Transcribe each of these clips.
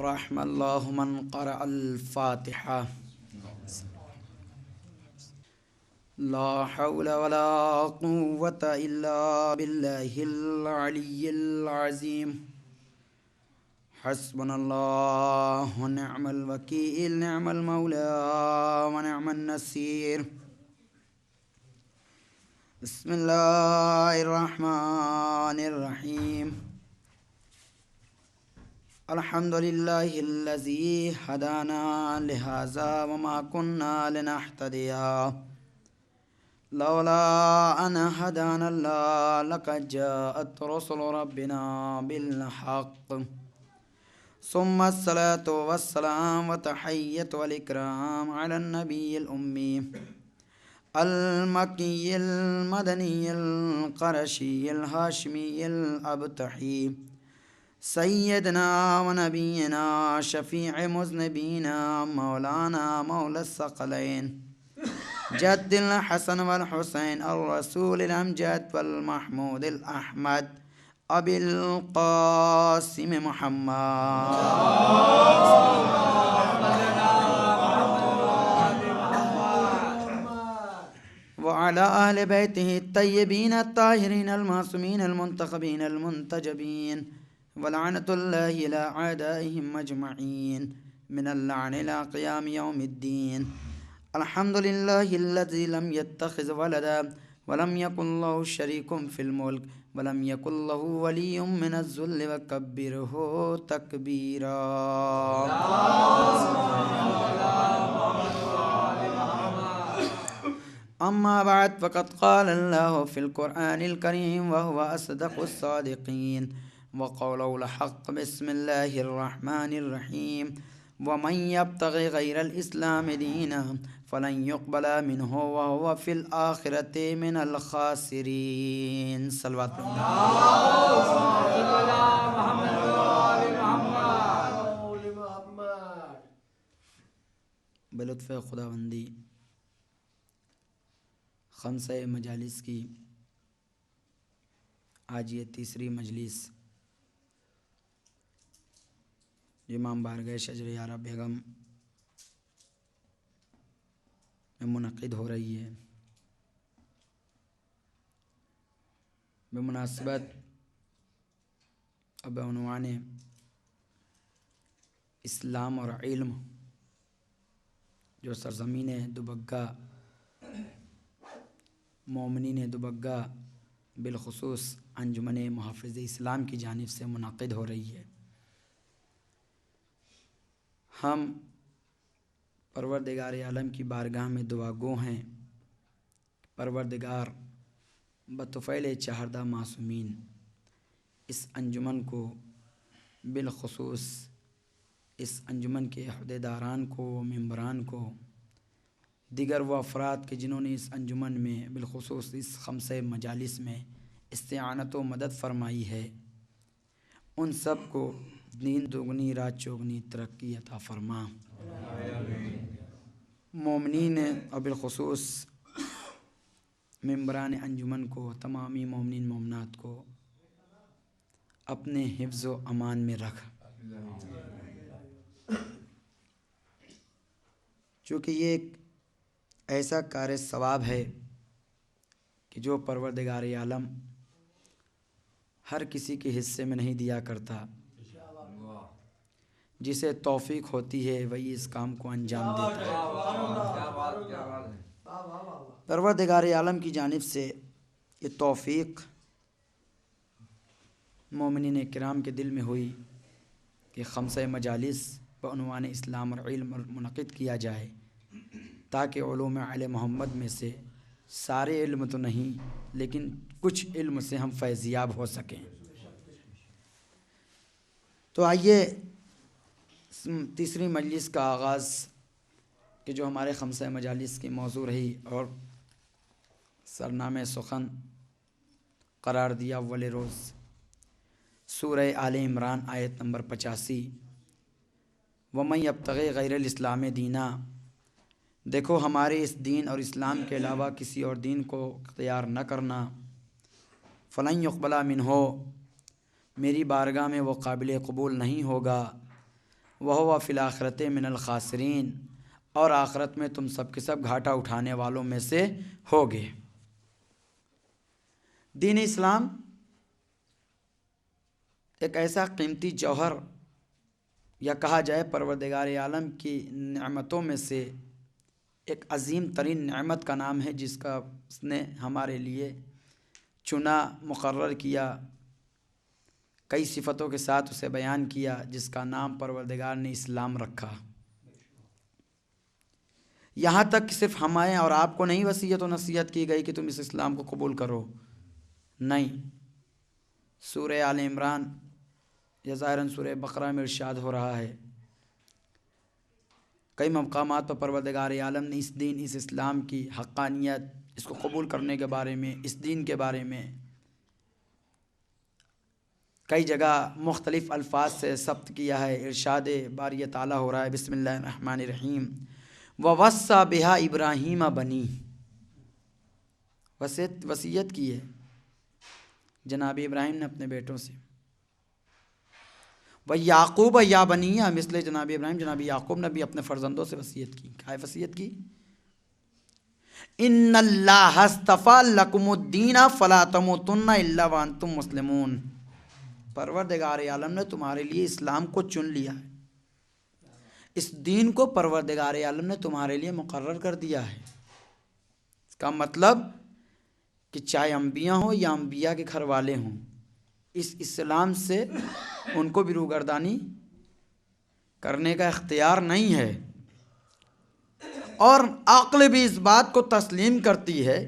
रहमल्लाहु मन क़रअल फ़ातिहा। ला हौला वला क़ुव्वता इल्ला बिल्लाहिल अलिय्यिल अज़ीम। हस्बुनल्लाहु व निअमल वकील निअमल मौला व निअमन नसीर। बिस्मिल्लाहिर रहमानिर रहीम। अल्हम्दुलिल्लाहिल्लज़ी हदाना लिहाज़ा व मा कुन्ना लिनहतदिया लौला अन हदानल्लाह लक़द जाअत रुसुलु रब्बिना बिल हक़्क़। सुम्मस्सलातु वस्सलाम व तहिय्यतु वल इकराम अला नबिय्यिल उम्मी अल मक्किय्यिल मदनिय्यिल क़ुरैशिय्यिल हाशिमिय्यिल अबतही सय्यदना व नबिय्यना शफ़ीअ मुज़निबीना मौलाना मौलस सकलैन जद्दिल हसन वल हुसैन अर रसूलिल अमजद वल महमूदिल अहमद अबिल क़ासिम मुहम्मद व अला अहलि बैतिहि तय्यबीन अत्ताहिरीन अल मासूमीन अल मुंतखबीन अल मुंतजबीन व लअनतुल्लाहि अला अअदाइहिम अजमईन मिनल लअन इला क़ियाम यौमिद्दीन। अल्हम्दुलिल्लाहिल्लज़ी लम यत्तखिज़ वलदा व लम यकुन लहु शरीकुन फ़िल मुल्क व लम यकुन लहु वलिय्युम मिनज़्ज़ुल्लि व कब्बिरहु तकबीरा। अम्मा बाद फ़क़द क़ाल अल्लाहु फ़िल क़ुरआनिल करीम व हुवा अस्दक़ुस सादिक़ीन व क़ौलुहुल हक़्क़। बिस्मिल्लाहिर रहमानिर रहीम। व मन यब्तग़ि ग़ैरल इस्लामि दीनन फ़लन युक़बल मिन्हु व हुवा फ़िल आख़िरति मिनल ख़ासिरीन। सल्लल्लाहु अलैहि वसल्लम। बिलुत्फ़ खुदाबंदी खम्से मजालिस की आज ये तीसरी मजलिस इमाम बारगाह शजर यारा बेगम में मुनक़िद हो रही है बेमुनासिबत अब उन्वान इस्लाम और इल्म जो सरज़मीन दुबग्गा मोमिनीन दुबग्गा बिलखुसूस अंजुमन मुहफ़्फ़िज़ इस्लाम की जानिब से मुनक़िद हो रही है। हम परवरदिगार आलम की बारगाह में दुआगो हैं। परवरदिगार बतुफ़ैल चहरदा मासूमीन इस अंजुमन को बिलखुसूस इस अंजुमन के अहदेदारान को मेंबरान को दिगर व अफराद के जिन्होंने इस अंजुमन में बिलखुसूस इस खम्से मजालिस में इस्तिआनत व मदद फरमाई है उन सब को दीन दुगनी रात चौगनी तरक्की अता फरमा। मोमिनीन और बिलखुसूस मेंबरान अंजुमन को तमामी मोमिनीन मोमनात को अपने हिफ्ज़ व अमान में रख। चूँकि ये एक ऐसा कार्य सवाब है कि जो परवरदिगार आलम हर किसी के हिस्से में नहीं दिया करता। जिसे तौफीक होती है वही इस काम को अंजाम देता है। परवरदिगार आलम की जानिब से ये तौफीक मोमिनीन किराम के दिल में हुई कि खम्से मजालिस व उन्वान इस्लाम और इल्म मुनक़िद किया जाए ताकि उलूम आले मोहम्मद में से सारे इल्म तो नहीं लेकिन कुछ इल्म से हम फैज़याब हो सकें। तो आइए तीसरी मजलिस का आगाज़ कि जो हमारे खम्से मजालिस की मौजू रही और सरनामे सुखन करार दिया अव्वल रोज़ सूरह आले इमरान आयत नंबर 85 वमन यब्तग़ि ग़ैरल इस्लाम दीना। देखो हमारे इस दीन और इस्लाम के अलावा किसी और दीन को इख्तियार न करना फ़लन युक़बला मिन्हो मेरी बारगाह में वो काबिल कबूल नहीं होगा वह फ़िल आखिरत मिनल खासिरीन, और आखिरत में तुम सब के सब घाटा उठाने वालों में से होगे। दीन इस्लाम एक ऐसा कीमती जौहर, या कहा जाए परवरदिगार आलम की नेमतों में से एक अजीम तरीन नेमत का नाम है, जिसका उसने हमारे लिए चुना, मुकर्रर किया, कई सिफ़तों के साथ उसे बयान किया, जिसका नाम परवरदिगार ने इस्लाम रखा। यहाँ तक कि सिर्फ हमें और आपको नहीं वसीयत व नसीहत की गई कि तुम इस इस्लाम को कबूल करो, नहीं। सूरह आल इमरान या ज़ाहिरन सूरह बकरा में इरशाद हो रहा है, कई मकामात पर परवरदिगार आलम ने इस दीन, इस इस्लाम की हक़ानियत, इसको कबूल करने के बारे में, इस दीन के बारे में कई जगह मुख्तलिफ़ अल्फाज से सब्त किया है। इरशाद बारी ताला हो रहा है, बिस्मिल्लाहिर्रहमानिर्रहीम, ववस्सा बिहा इब्राहीम बनी, वसीयत की है जनाब इब्राहीम ने अपने बेटों से। व याकूब या बनिया, मिसले जनाब इब्राहीम, जनाब याकूब ने भी अपने फ़र्जंदों से वसीयत की। क्या वसीयत की? इन्नल्लाह अस्तफ़ा लकुमुद्दीन फला तमूतुन्ना इल्ला व अंतुम मुस्लिमून, परवरदिगार आलम ने तुम्हारे लिए इस्लाम को चुन लिया है, इस दीन को परवरदिगार आलम ने तुम्हारे लिए मुकर्रर कर दिया है। इसका मतलब कि चाहे अम्बिया हों या अम्बिया के घर वाले हों, इस इस्लाम से उनको भी रूगर्दानी करने का इख्तियार नहीं है। और अक्ल भी इस बात को तस्लीम करती है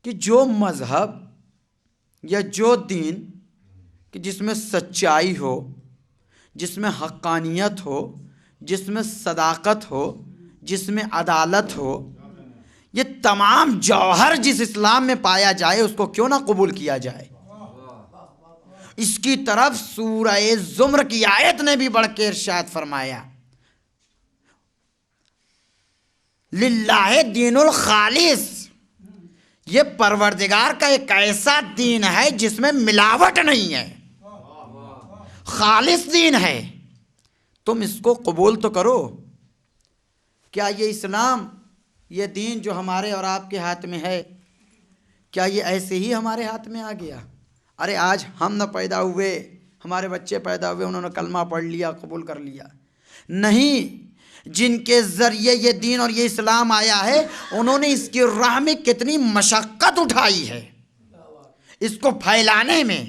कि जो मज़हब या जो दीन कि जिसमें सच्चाई हो, जिसमें हक़ानियत हो, जिसमें सदाकत हो, जिसमें अदालत हो, ये तमाम जौहर जिस इस्लाम में पाया जाए उसको क्यों ना कबूल किया जाए। इसकी तरफ सूरह ज़ुमर की आयत ने भी बढ़ के इरशाद फरमाया, लिल्लाहि दीनुल खालिस, ये परवरदिगार का एक ऐसा दीन है जिसमें मिलावट नहीं है, खालिस दीन है, तुम इसको कबूल तो करो। क्या ये इस्लाम, ये दीन जो हमारे और आपके हाथ में है, क्या ये ऐसे ही हमारे हाथ में आ गया? अरे आज हम न पैदा हुए, हमारे बच्चे पैदा हुए, उन्होंने कलमा पढ़ लिया, कबूल कर लिया? नहीं, जिनके ज़रिए ये दीन और ये इस्लाम आया है, उन्होंने इसकी राह में कितनी मशक्क़त उठाई है, इसको फैलाने में,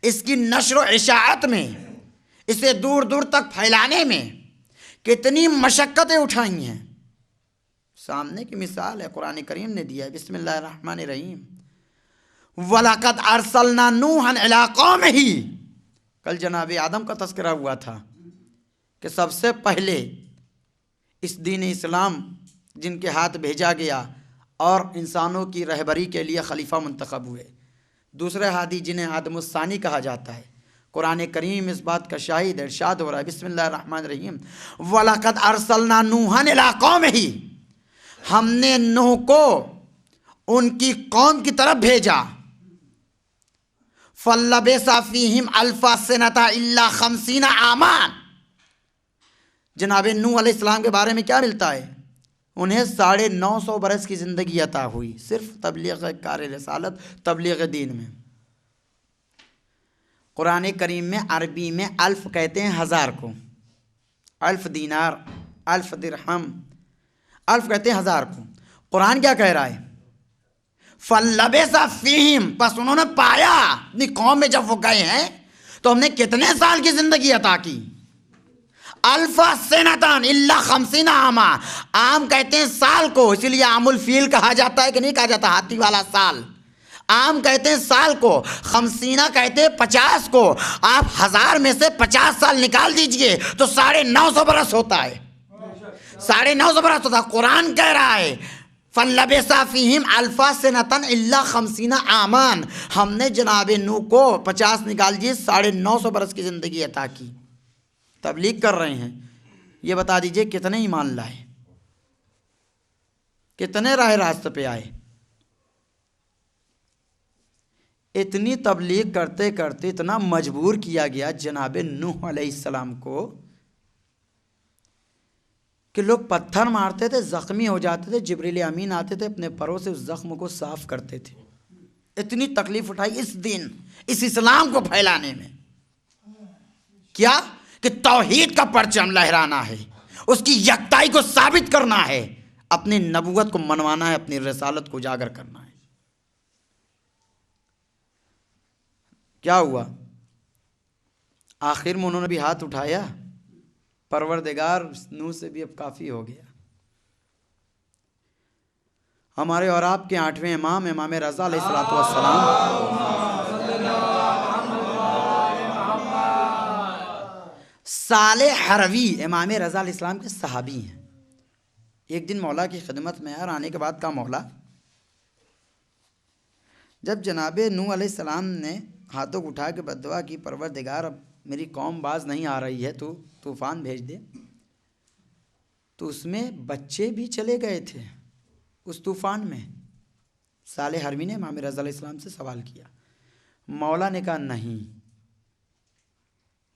इसकी नश्र व इशाअत में, इसे दूर दूर तक फैलाने में कितनी मशक्क़तें उठाई हैं। सामने की मिसाल है, कुरान करीम ने दिया है, बिस्मिल्लाहिर्रहमानिर्रहीम, वलक़द अरसलना नूहन इला क़ौमिही, कल जनाब आदम का तज़किरा हुआ था कि सबसे पहले इस दीन इस्लाम जिनके हाथ भेजा गया और इंसानों की रहबरी के लिए खलीफा मुंतखब हुए, दूसरे हादी जिन्हें आदमुस्सानी कहा जाता है, कुरान करीम इस बात का शाहिद है। इरशाद हो रहा है, बिस्मिल्लाहिर्रहमानिर्रहीम, वलक़द अरसलना नूहन इला क़ौमिही, हमने नूह को उनकी कौम की तरफ भेजा, फल्लबिसा फ़ीहिम अल्फ़ा सनता इल्ला खमसीना आमान, जनाब नूह अलैहिस्सलाम के बारे में क्या मिलता है? उन्हें 950 बरस की ज़िंदगी अता हुई, सिर्फ तबलीग कार रिसालत, तबलीग दीन में। कुरान करीम में अरबी में अल्फ़ कहते हैं हज़ार को, अल्फ़ दीनार, अल्फ़ दिरहम, अल्फ़ कहते हैं हज़ार को। कुरान क्या कह रहा है? फल्लबिसा फ़ीहिम, बस उन्होंने पाया अपनी कौम में, जब वो गए हैं तो हमने कितने साल की ज़िंदगी अता की? अल्फ़ा सनतन इल्ला खमसीना आमा, आम कहते हैं साल को, इसलिए आमुल फील कहा जाता है कि नहीं कहा जाता, हाथी वाला साल। आम कहते हैं साल को, खमसीना कहते हैं 50 को। आप 1000 में से 50 साल निकाल दीजिए तो 950 बरस होता है, 950 बरस होता है। कुरान कह रहा है फल्लबिसा फ़ीहिम अल्फ़ा सनतन इल्ला खमसीना आमान, हमने जनाब नूह को 50 निकाल दिए, 950 बरस की ज़िंदगी अता की। तबलीग कर रहे हैं, ये बता दीजिए कितने ईमान लाए, कितने राह रास्ते पे आए? इतनी तबलीग करते करते इतना मजबूर किया गया जनाब नूह अलैहिस्सलाम को कि लोग पत्थर मारते थे, ज़ख्मी हो जाते थे, जिब्रील अमीन आते थे, अपने परों से उस ज़ख्म को साफ़ करते थे। इतनी तकलीफ़ उठाई इस दिन, इस इस्लाम को फैलाने में। क्या कि तौहीद का परचम लहराना है, उसकी यकताई को साबित करना है, अपनी नबूवत को मनवाना है, अपनी रिसालत को उजागर करना है। क्या हुआ? आखिर में उन्होंने भी हाथ उठाया, परवरदिगार नूह से भी अब काफ़ी हो गया। हमारे और आपके 8वें इमाम इमाम रज़ा अलैहिस्सलातु वस्सलाम साले हरवी इमाम रज़ा अलैहिस्सलाम के सहाबी हैं। एक दिन मौला की खिदमत में आया, आने के बाद कहा, मौला, जब जनाब नूह अलैहिस्सलाम ने हाथों को उठा के बद्दुआ की, परवरदिगार अब मेरी कौम बाज नहीं आ रही है, तो तूफ़ान भेज दे, तो उसमें बच्चे भी चले गए थे उस तूफ़ान में। साले हरवी ने इमाम रज़ा अलैहिस्सलाम से सवाल किया। मौला ने कहा, नहीं,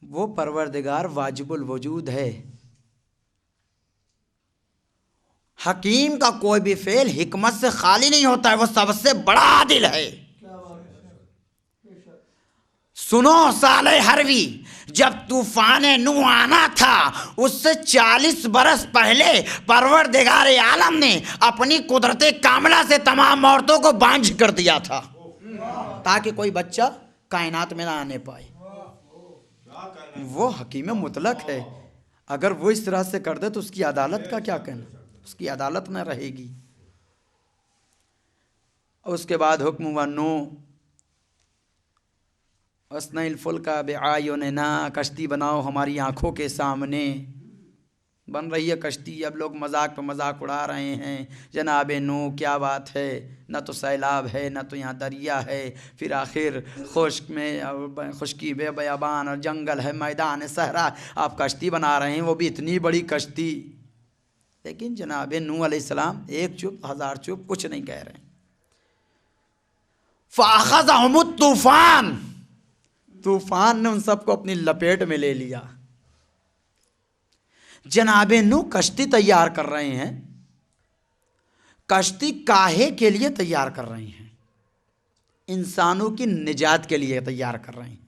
वो परवरदिगार वाजिबुल वजूद है। हकीम का कोई भी फेल हिकमत से खाली नहीं होता है, वो सबसे बड़ा आदिल है। सुनो साले हरवी, जब तूफान नूह आना था उससे 40 बरस पहले परवरदिगार आलम ने अपनी कुदरत कामला से तमाम औरतों को बांझ कर दिया था, ताकि कोई बच्चा कायनात में ना आने पाए। वो हकीम मुतलक है, अगर वो इस तरह से कर दे तो उसकी अदालत का क्या कहना, उसकी अदालत न रहेगी। उसके बाद हुक्म हुआ, नूह अस्नइल फुल्का बिआयुनिना, कश्ती बनाओ हमारी आँखों के सामने। बन रही है कश्ती, अब लोग मजाक पे मजाक उड़ा रहे हैं, जनाब नूह क्या बात है, न तो सैलाब है, न तो यहाँ दरिया है, फिर आखिर खुश्क में खुश्की बेबयाबान और जंगल है, मैदान सहरा, आप कश्ती बना रहे हैं, वो भी इतनी बड़ी कश्ती। लेकिन जनाब नूह अलैहिस्सलाम एक चुप हज़ार चुप, कुछ नहीं कह रहे। फ़अख़ज़हुमुत तूफ़ान, तूफान ने उन सबको अपनी लपेट में ले लिया। जनाब नूह कश्ती तैयार कर रहे हैं। कश्ती काहे के लिए तैयार कर रहे हैं? इंसानों की निजात के लिए तैयार कर रहे हैं।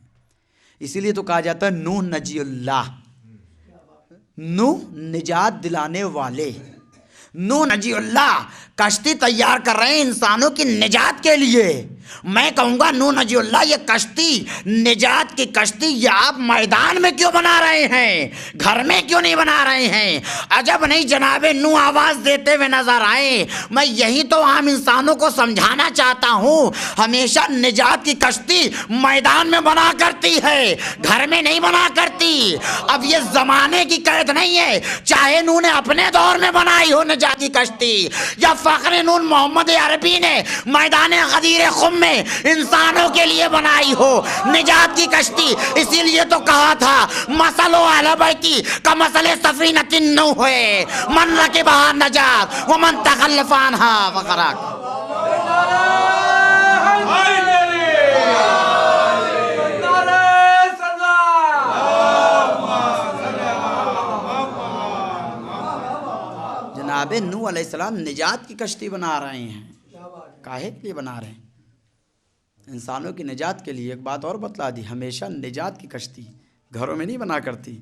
इसीलिए तो कहा जाता है नूह नजीउल्लाह, नूह निजात दिलाने वाले। नूह नजीउल्लाह कश्ती तैयार कर रहे हैं इंसानों की निजात के लिए। मैं कहूँगा नूह नजीउल्लाह, ये कश्ती निजात की कश्ती ये आप मैदान में क्यों बना रहे हैं, घर में क्यों नहीं बना रहे हैं? अजब नहीं जनाबे नूह आवाज़ देते हुए नजर आए। मैं यही तो आम इंसानों को समझाना चाहता हूँ, हमेशा निजात की कश्ती मैदान में बना करती है, घर में नहीं बना करती। अब ये ज़माने की कैद नहीं है, चाहे नूह ने अपने दौर में बनाई हो निजात की कश्ती, या फ़ख्र नूह मोहम्मद अरबी ने मैदान गदीर खुम में इंसानों के लिए बनाई हो निजात की कश्ती। इसीलिए तो कहा था मसलो अहले बैती का मसले सफीनतिन नूह है, मन रके बाहर नजात व मन तखल्लफ़ अन्हा फ़ग़रक़। जनाब नूह अलैहिस्सलाम निजात की कश्ती बना रहे हैं। काहे के लिए बना रहे हैं? इंसानों की निजात के लिए। एक बात और बतला दी, हमेशा निजात की कश्ती घरों में नहीं बना करती,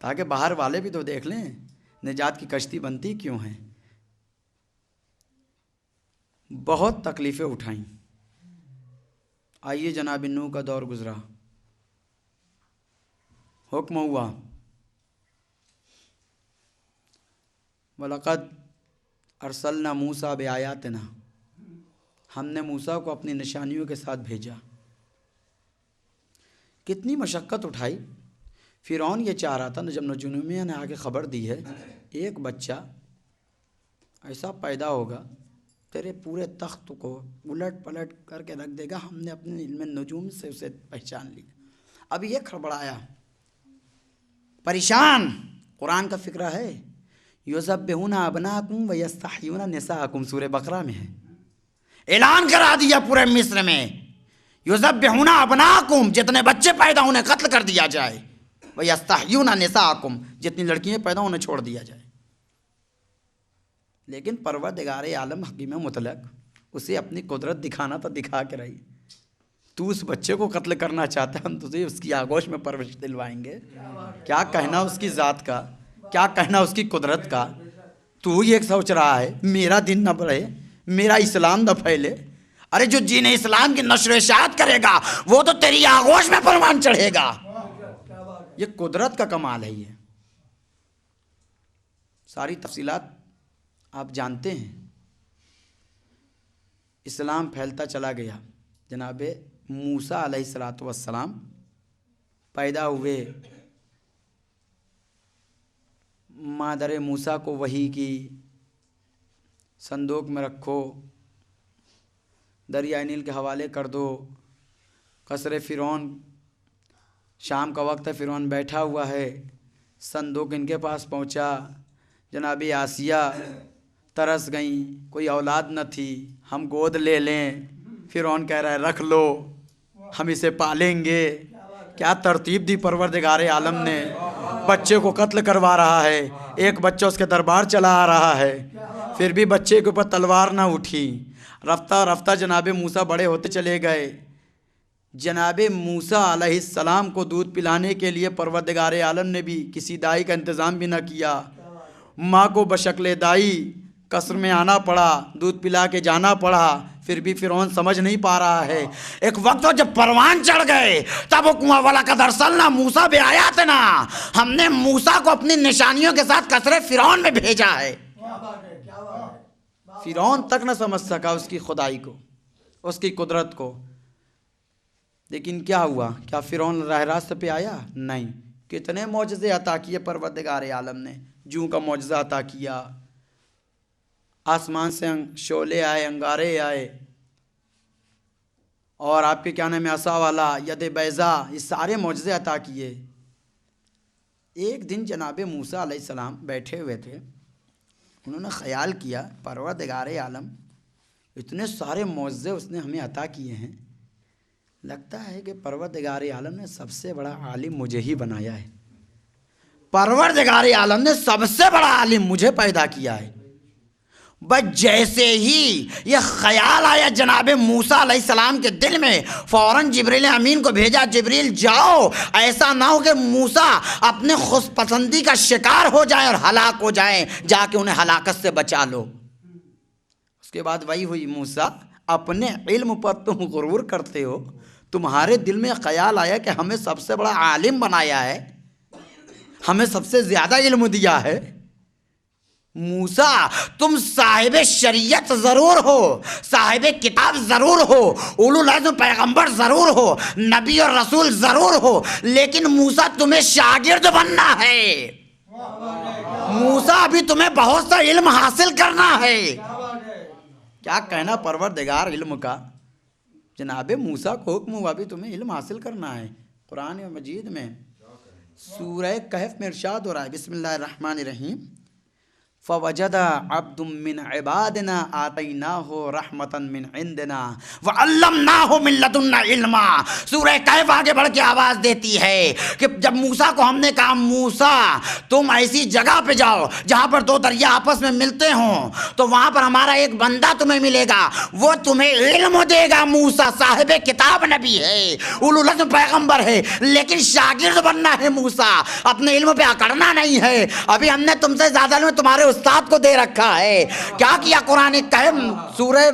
ताकि बाहर वाले भी तो देख लें निजात की कश्ती बनती क्यों है। बहुत तकलीफ़ें उठाई। आइए जनाब नूह का दौर गुजरा, हुक्म हुआ वलक़द अरसलना मूसा बिआयातिना, हमने मूसा को अपनी निशानियों के साथ भेजा। कितनी मशक्क़त उठाई। फ़िरौन ये चाह रहा था न, जब नजूमिया ने आके ख़बर दी है एक बच्चा ऐसा पैदा होगा तेरे पूरे तख्त को उलट पलट करके रख देगा, हमने अपने इल्म नजूम से उसे पहचान लिया। अब ये खड़बड़ाया, परेशान। कुरान का फ़िक्रा है, युज़ब्बिहूना अबनाकुम व यस्तहयूना निसाअकुम, सूरह बकरा में है। ऐलान करा दिया पूरे मिस्र में, युज़ब्बिहूना अबनाकुम, जितने बच्चे पैदा उन्हें कत्ल कर दिया जाए, व यस्तहयूना निसाअकुम, जितनी लड़कियां पैदा उन्हें छोड़ दिया जाए। लेकिन परवरदिगार आलम हकीम मुतलक उसे अपनी कुदरत दिखाना तो दिखा के रही। तू उस बच्चे को कत्ल करना चाहता है, हम तुझे उसकी आगोश में परवरिश दिलवाएंगे। क्या कहना उसकी ज़ात का, क्या कहना उसकी कुदरत का। तू ये सोच रहा है मेरा दिन न बढ़े, मेरा इस्लाम न फैले। अरे जो जीन इस्लाम की नश्र इशाअत करेगा वो तो तेरी आगोश में परवान चढ़ेगा। ये कुदरत का कमाल है। ये सारी तफसीलात आप जानते हैं। इस्लाम फैलता चला गया। जनाब मूसा अलैहिस्सलातु वस्सलाम पैदा हुए, मादर मूसा को वही की संदूक में रखो, दरिया नील के हवाले कर दो। कसरे फ़िरौन, शाम का वक्त है, फ़िरौन बैठा हुआ है, संदूक इनके पास पहुंचा। जनाब आसिया तरस गई, कोई औलाद न थी, हम गोद ले लें। फ़िरौन कह रहा है रख लो, हम इसे पालेंगे। क्या तरतीब दी परवरदिगार आलम ने। बच्चे को कत्ल करवा रहा है, एक बच्चा उसके दरबार चला आ रहा है, फिर भी बच्चे के ऊपर तलवार ना उठी। रफ्ता रफ्ता जनाब मूसा बड़े होते चले गए। जनाब मूसा अलैहिस्सलाम को दूध पिलाने के लिए परवरदिगार आलम ने भी किसी दाई का इंतज़ाम भी ना किया। माँ को बशक्ल दाई कसर में आना पड़ा, दूध पिला के जाना पड़ा, फिर भी फ़िरौन समझ नहीं पा रहा है। एक वक्त जब परवान चढ़ गए तब वो कुआं वाला का दरअसल ना मूसा भी आया था ना, हमने मूसा को अपनी निशानियों के साथ कसरे फ़िरौन में भेजा है। फ़िरौन तक न समझ सका उसकी खुदाई को, उसकी कुदरत को। लेकिन क्या हुआ, क्या फ़िरौन राह रास्ते पे आया? नहीं। कितने मौजज़े अता किए परवरदिगार आलम ने। जूं का मौजज़ा अता किया, आसमान से शोले आए, अंगारे आए, और आपके क्या नाम है असा वाला, यद बैज़ा, ये सारे मौजज़े अता किए। एक दिन जनाब मूसा अलैहिस्सलाम बैठे हुए थे, उन्होंने ख़याल किया परवरदिगार आलम इतने सारे मौजज़े उसने हमें अता किए हैं, लगता है कि परवरदिगार आलम ने सबसे बड़ा आलिम मुझे ही बनाया है। परवरदिगार आलम ने सबसे बड़ा आलिम मुझे पैदा किया है। बस जैसे ही यह ख्याल आया जनाब मूसा अलैहिस्सलाम के दिल में, फ़ौरन जिब्रील अमीन को भेजा, जिब्रील जाओ, ऐसा ना हो कि मूसा अपने खुशपसंदी का शिकार हो जाए और हलाक हो जाए, जाके उन्हें हलाकत से बचा लो। उसके बाद वही हुई, मूसा अपने इल्म पर तुम गुरूर करते हो, तुम्हारे दिल में ख्याल आया कि हमें सबसे बड़ा आलिम बनाया है, हमें सबसे ज़्यादा इल्म दिया है। मूसा तुम साहिब शरीयत ज़रूर हो, साहिब किताब ज़रूर हो, उलुल अज़्म पैगंबर ज़रूर हो, नबी और रसूल ज़रूर हो, लेकिन मूसा तुम्हें शागिर्द बनना है। मूसा अभी तुम्हें बहुत सा इल्म हासिल करना है। क्या कहना परवरदिगार इल्म का। जनाब मूसा को हुक्म हुआ अभी तुम्हें इल्म हासिल करना है। कुरान मजीद में सूरह कहफ में इरशाद हो रहा है, बिस्मिल्लाहिर्रहमानिर्रहीम, फ़वजदा अब्दुम मिन इबादिना आतैनाहु रहमतन मिन इंदिना व अल्लमनाहु मिन लदुन्ना इल्मा। सूरह कहफ आगे बढ़ के आवाज़ देती है कि जब मूसा को हमने कहा मूसा तुम ऐसी जगह पे जाओ जहाँ पर दो दरिया आपस में मिलते हों, तो वहाँ पर हमारा एक बंदा तुम्हें मिलेगा, वो तुम्हें इल्म देगा। मूसा साहिब किताब नबी है, उलुल अज़्म पैगंबर है, लेकिन शागिर्द बनना है। मूसा अपने इल्म पे अकड़ना नहीं है। अभी हमने तुमसे ज़्यादा इल्म तुम्हारे उस्ताद को दे रखा है। क्या किया कुरान कहम, सूरह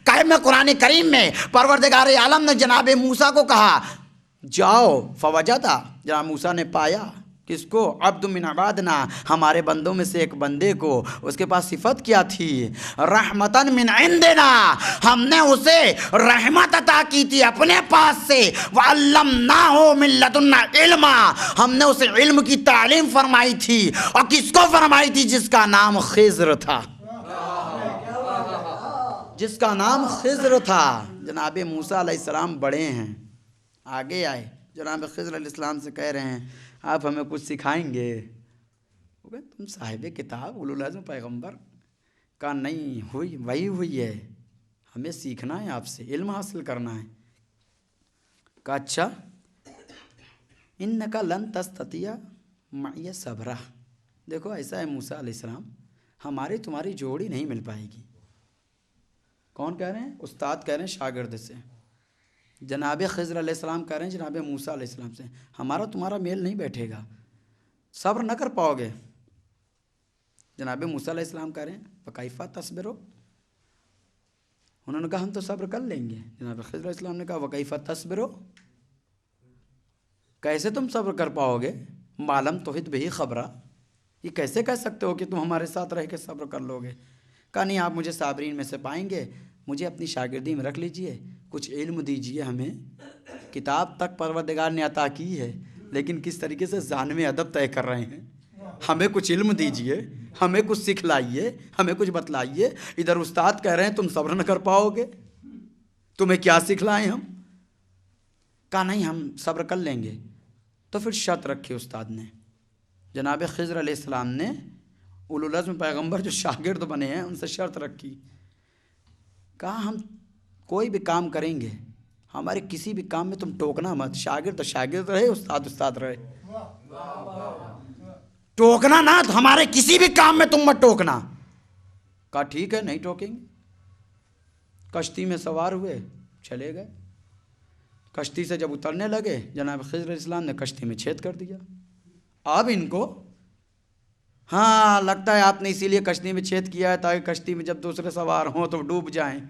कहम में, कुरान करीम में परवरदिगार आलम ने जनाब मूसा को कहा जाओ, फवजदा, जनाब मूसा ने पाया किसको? अब्दु मिन इबादिना, हमारे बंदों में से एक बंदे को। उसके पास सिफत क्या थी? रहमतन मिन इंदिना, हमने उसे रहमत अता की थी अपने पास से। व अल्लमनाहु मिन लदुन्ना इल्मा, हमने उसे इल्म की तालीम फरमाई थी। और किसको फरमाई थी? जिसका नाम खिज़्र था, जिसका नाम खिज़्र था। जनाब मूसा अलैहिस्सलाम बड़े हैं, आगे आए, जनाब खिज़्र अलैहिस्सलाम से कह रहे हैं आप हमें कुछ सिखाएंगे? वो कहे तुम साहिब किताब उलुल अज़्म पैगंबर का नहीं हुई, वही हुई है, हमें सीखना है आपसे, इल्म हासिल करना है। कहा अच्छा, इन्नका लन तस्ततिया मइया सबरा। देखो ऐसा है मूसा अलैहिस्सलाम, हमारी तुम्हारी जोड़ी नहीं मिल पाएगी। कौन कह रहे हैं? उस्ताद कह रहे हैं शागिर्द से। जनाब खिज़र अलैहिस्सलाम कह रहे हैं जनाब मूसा अलैहिस्सलाम से, हमारा तुम्हारा मेल नहीं बैठेगा, सब्र न कर पाओगे। जनाब मूसा अलैहिस्सलाम कह रहे हैं वकैफ़ा तस्बिरो, उन्होंने कहा हम तो सब्र कर लेंगे। जनाब खिज़र अलैहिस्सलाम ने कहा वकैफ़ा तस्बिरो, कैसे तुम सब्र कर पाओगे? मालम तोहिद बिही खबरा, ये कैसे कह सकते हो कि तुम हमारे साथ रह के सब्र कर लोगे? कहा नहीं, आप मुझे साबरीन में से पाएंगे, मुझे अपनी शागिर्दी में रख लीजिए, कुछ इल्म दीजिए हमें। किताब तक परवरदिगार ने अता की है, लेकिन किस तरीके से जानवे अदब तय कर रहे हैं। हमें कुछ इल्म दीजिए, हमें कुछ सिखलाइए, हमें कुछ बतलाइए। इधर उस्ताद कह रहे हैं तुम सब्र न कर पाओगे, तुम्हें क्या सिखलाएं हम? कहा नहीं, हम सब्र कर लेंगे। तो फिर शर्त रखी उस्ताद ने, जनाब खिज़र अलैहिस्सलाम ने उलुल अज़्म पैगम्बर जो शागिर्द बने हैं उनसे शर्त रखी। कहा हम कोई भी काम करेंगे, हमारे किसी भी काम में तुम टोकना मत। शागिर्द तो शागिर्द रहे, उस्ताद उस्ताद रहे, टोकना ना, तो हमारे किसी भी काम में तुम मत टोकना। कहा ठीक है, नहीं टोकेंगे। कश्ती में सवार हुए, चले गए। कश्ती से जब उतरने लगे, जनाब खिज़र अलैहिस्सलाम ने कश्ती में छेद कर दिया। अब इनको हाँ लगता है आपने इसीलिए कश्ती में छेद किया है ताकि कश्ती में जब दूसरे सवार हों तो डूब जाएं।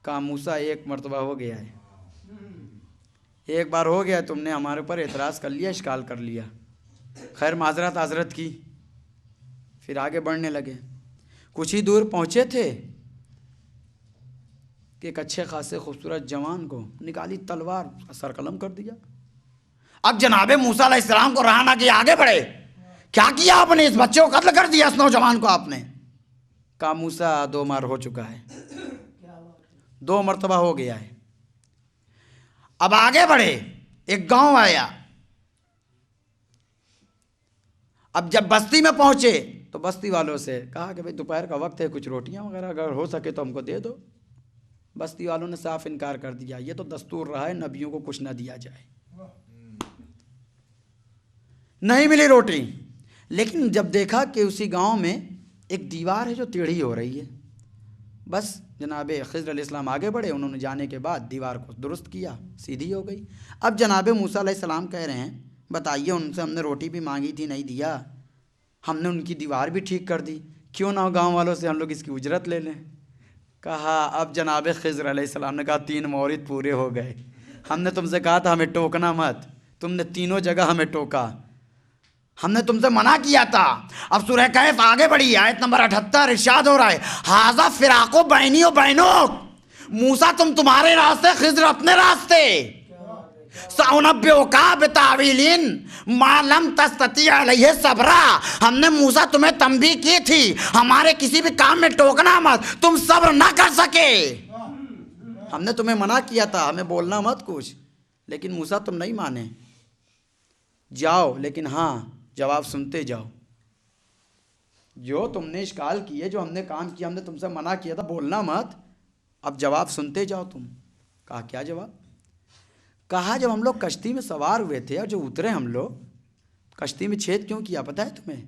कहा मूसा एक मर्तबा हो गया है, एक बार हो गया, तुमने हमारे ऊपर एतराज़ कर लिया, इश्काल कर लिया। खैर माजरत आजरत की, फिर आगे बढ़ने लगे। कुछ ही दूर पहुँचे थे कि एक अच्छे खासे खूबसूरत जवान को निकाली तलवार, सरकलम कर दिया। अब जनाबे मूसा अलैहिस्सलाम को रहा ना कि आगे बढ़े, क्या किया आपने? इस बच्चे को कत्ल कर दिया, इस नौजवान को आपने। कहा मूसा 2 बार हो चुका है, 2 मरतबा हो गया है। अब आगे बढ़े, एक गांव आया। अब जब बस्ती में पहुंचे तो बस्ती वालों से कहा कि भाई दोपहर का वक्त है, कुछ रोटियां वगैरह अगर हो सके तो हमको दे दो। बस्ती वालों ने साफ इनकार कर दिया, ये तो दस्तूर रहा है नबियों को कुछ ना दिया जाए। नहीं मिली रोटी। लेकिन जब देखा कि उसी गांव में एक दीवार है जो टेढ़ी हो रही है, बस जनाब खिज़र अलैहिस्सलाम आगे बढ़े। उन्होंने जाने के बाद दीवार को दुरुस्त किया, सीधी हो गई। अब जनाब मूसा अलैहिस्सलाम कह रहे हैं बताइए, उनसे हमने रोटी भी मांगी थी, नहीं दिया, हमने उनकी दीवार भी ठीक कर दी, क्यों ना हो गाँव वालों से हम लोग इसकी उजरत ले लें। कहा अब जनाब खिज़र अलैहिस्सलाम ने कहा 3 मौरिद पूरे हो गए। हमने तुमसे कहा था हमें टोकना मत, तुमने तीनों जगह हमें टोका, हमने तुमसे मना किया था। अब सूरह कहफ आगे बढ़ी, आयत नंबर 78 इरशाद हो रहा है हाज़ा फिराको बैनी व बैनुक, मूसा तुम्हारे रास्ते, खिज़र अपने रास्ते। सउनब्बिउका बितावीलिन मा लम तस्तती अलैहि सब्रा, हमने मूसा तुम्हें तंबीह की थी हमारे किसी भी काम में टोकना मत, तुम सब्र ना कर सके। हमने तुम्हें मना किया था, हमें बोलना मत कुछ, लेकिन मूसा तुम नहीं माने। जाओ, लेकिन हाँ जवाब सुनते जाओ। जो तुमने इश्काल किए, जो हमने काम किया, हमने तुमसे मना किया था, बोलना मत, अब जवाब सुनते जाओ तुम। कहा क्या जवाब? कहा जब हम लोग कश्ती में सवार हुए थे और जो उतरे हम लोग, कश्ती में छेद क्यों किया पता है तुम्हें?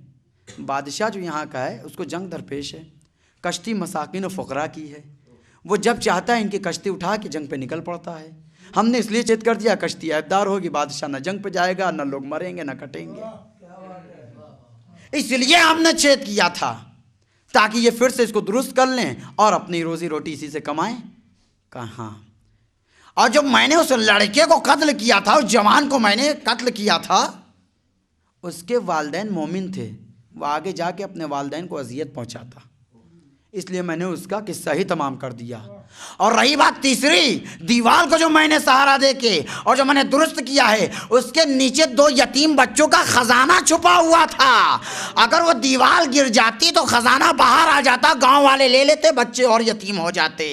बादशाह जो यहाँ का है उसको जंग दरपेश है, कश्ती मसाकिन और फ़ुक़रा की है, वो जब चाहता है इनकी कश्ती उठा के जंग पे निकल पड़ता है। हमने इसलिए छेद कर दिया, कश्ती ऐबदार होगी, बादशाह न जंग पे जाएगा, न लोग मरेंगे न कटेंगे, इसलिए हमने छेद किया था ताकि ये फिर से इसको दुरुस्त कर लें और अपनी रोज़ी रोटी इसी से कमाएं। कहा हाँ। और जब मैंने उस लड़के को कत्ल किया था, उस जवान को मैंने कत्ल किया था, उसके वालिदैन मोमिन थे, वो आगे जाके अपने वालिदैन को अजियत पहुंचाता, इसलिए मैंने उसका किस्सा ही तमाम कर दिया। और रही बात तीसरी, दीवार को जो मैंने सहारा देके और जो मैंने दुरुस्त किया है, उसके नीचे 2 यतीम बच्चों का खजाना छुपा हुआ था। अगर वो दीवार गिर जाती तो खजाना बाहर आ जाता, गांव वाले ले लेते, बच्चे और यतीम हो जाते,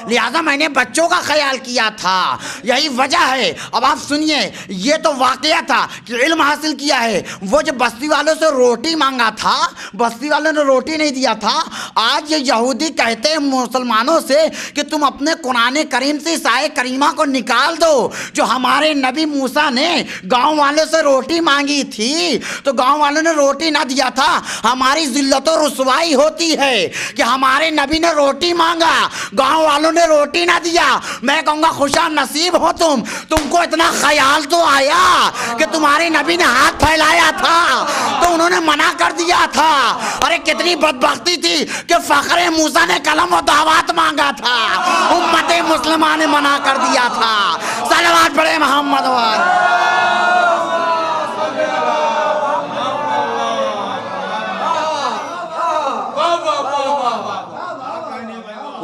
लिहाजा मैंने बच्चों का ख्याल किया था, यही वजह है। अब आप सुनिए, ये तो वाकया था कि इल्म हासिल किया है। वो जो बस्ती वालों से रोटी मांगा था, बस्ती वालों ने रोटी नहीं दिया था। आज ये यहूदी कहते हैं मुसलमानों से कि तुम अपने कुरान करीम से इस आयत करीमा को निकाल दो जो हमारे नबी मूसा ने गांव वालों से रोटी मांगी थी तो गांव वालों ने रोटी ना दिया था। हमारी जिल्लत और रुसवाई होती है कि हमारे नबी ने रोटी मांगा, गांव वालों ने रोटी ना दिया। मैं कहूँगा खुशा नसीब हो तुमको इतना ख्याल तो आया कि तुम्हारे नबी ने हाथ फैलाया था तो उन्होंने मना कर दिया था। अरे कितनी बदबख्ती थी कि फखरे मूसा ने कलम और दावत मांगा था, उम्मते मुस्लिमा ने मना कर दिया था। सलवात पढ़े मोहम्मद वाले।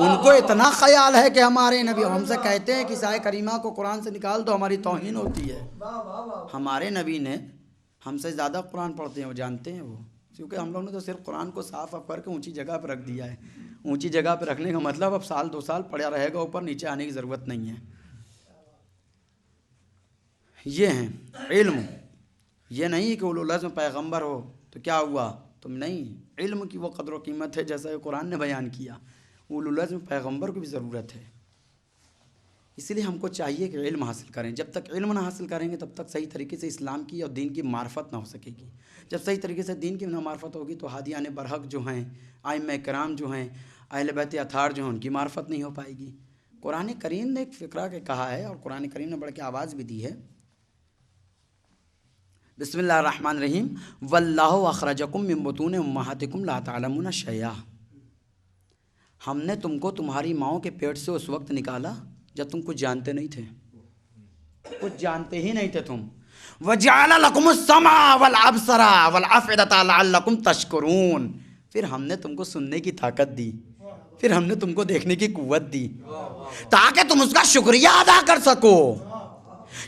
उनको इतना ख्याल है कि हमारे नबी हमसे कहते हैं कि साए करीमा को कुरान से निकाल दो, हमारी तौहीन होती है। हमारे नबी ने हमसे ज़्यादा कुरान पढ़ते हैं, वो जानते हैं वो, क्योंकि हम लोग ने तो सिर्फ कुरान को साफ अप करके ऊंची जगह पर रख दिया है। ऊंची जगह पर रखने का मतलब अब साल 2 साल पड़ा रहेगा, ऊपर नीचे आने की ज़रूरत नहीं है। ये हैं इल्म, ये नहीं कि उलुल अज़्म पैगम्बर हो तो क्या हुआ तुम नहीं। इल्म की वो कदर व कीमत है जैसा कुरान ने बयान किया, उलुल अज़्म पैगम्बर को भी ज़रूरत है। इसलिए हमको चाहिए कि इल्म हासिल करें। जब तक इल्म ना हासिल करेंगे तब तक सही तरीके से इस्लाम की और दीन की मार्फत ना हो सकेगी। जब सही तरीके से दीन की ना मार्फत होगी तो हादियान बरहक जो हैं, आइम्मा किराम जो हैं, अहले बैत अथार जो हैं, उनकी मार्फत नहीं हो पाएगी। कुरान करीम ने एक फ़िक्रा के कहा है और कुरान करीम ने बढ़ के आवाज़ भी दी है। बिस्मिल्लाहिर्रहमानिर्रहीम, वल्लाहु अखरजकुम मिन बुतूनि उम्महातिकुम ला तअलमूना शैआ। हमने तुमको तुम्हारी माओ के पेट से उस वक्त निकाला जब तुम कुछ जानते नहीं थे, कुछ जानते ही नहीं थे तुम। वजअल लकुमुस समा वल अबसरा वल अफइदता लअल्लकुम तशकुरून। फिर हमने तुमको सुनने की ताकत दी, फिर हमने तुमको देखने की कुव्वत दी ताकि तुम उसका शुक्रिया अदा कर सको।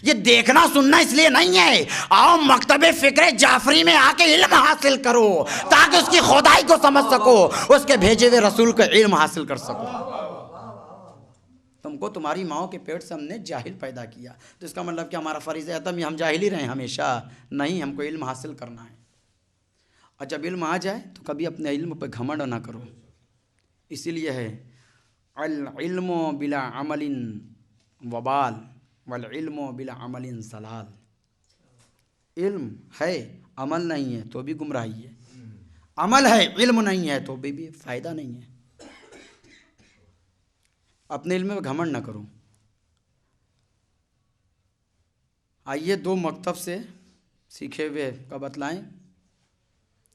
ये देखना सुनना इसलिए नहीं है, आओ मकतबे फ़िक्र जाफरी में आके इल्म हासिल करो ताकि उसकी खुदाई को समझ सको, उसके भेजे हुए रसूल का इल्म हासिल कर सको। तुमको तुम्हारी माओ के पेट से हमने जाहिल पैदा किया तो इसका मतलब कि हमारा फ़र्ज़ है तब हम जाहिल ही रहें हमेशा? नहीं, हमको इल्म हासिल करना है। और जब इल्म आ जाए तो कभी अपने इल्म पर घमंड ना करो। इसीलिए है अल इल्मु बिला अमलिन वबाल वल इल्मु बिला अमलिन सलाल। इल्म है अमल नहीं है तो भी गुमराही है, अमल है इल्म नहीं है तो भी फ़ायदा नहीं है। अपने इल्म में घमंड ना करो। आइए 2 मकतब से सीखे हुए का बतलाएं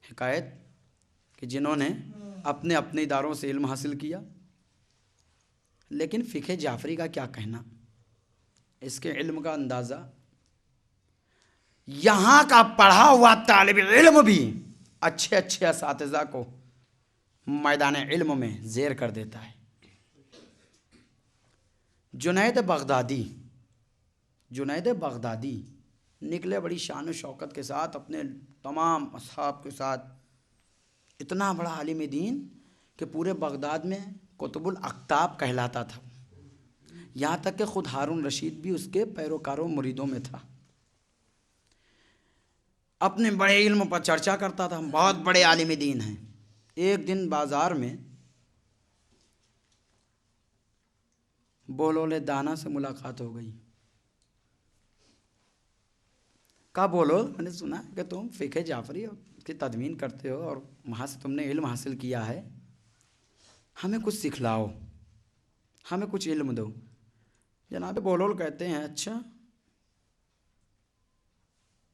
हिकायत कि जिन्होंने अपने अपने इदारों से इल्म हासिल किया। लेकिन फ़िक़े जाफरी का क्या कहना, इसके इल्म का अंदाज़ा यहाँ का पढ़ा हुआ तालिब इल्म भी अच्छे अच्छे असातिज़ा को मैदान इल्म में ज़ेर कर देता है। जुनैद बगदादी निकले बड़ी शान शौकत के साथ अपने तमाम असहाब के साथ, इतना बड़ा आलिम दीन कि पूरे बगदाद में कुतुबुल अक्ताब कहलाता था। यहाँ तक कि ख़ुद हारून रशीद भी उसके पैरोकारों मुरीदों में था। अपने बड़े इल्म पर चर्चा करता था, बहुत बड़े आलिम दीन हैं। एक दिन बाज़ार में बोलोले दाना से मुलाकात हो गई। कहा बोलो, मैंने सुना कि तुम फ़िक़े जाफरी की तदवीन करते हो और वहाँ से तुमने इल्म हासिल किया है, हमें कुछ सिखलाओ, हमें कुछ इल्म दो। जनाब बोलोल कहते हैं अच्छा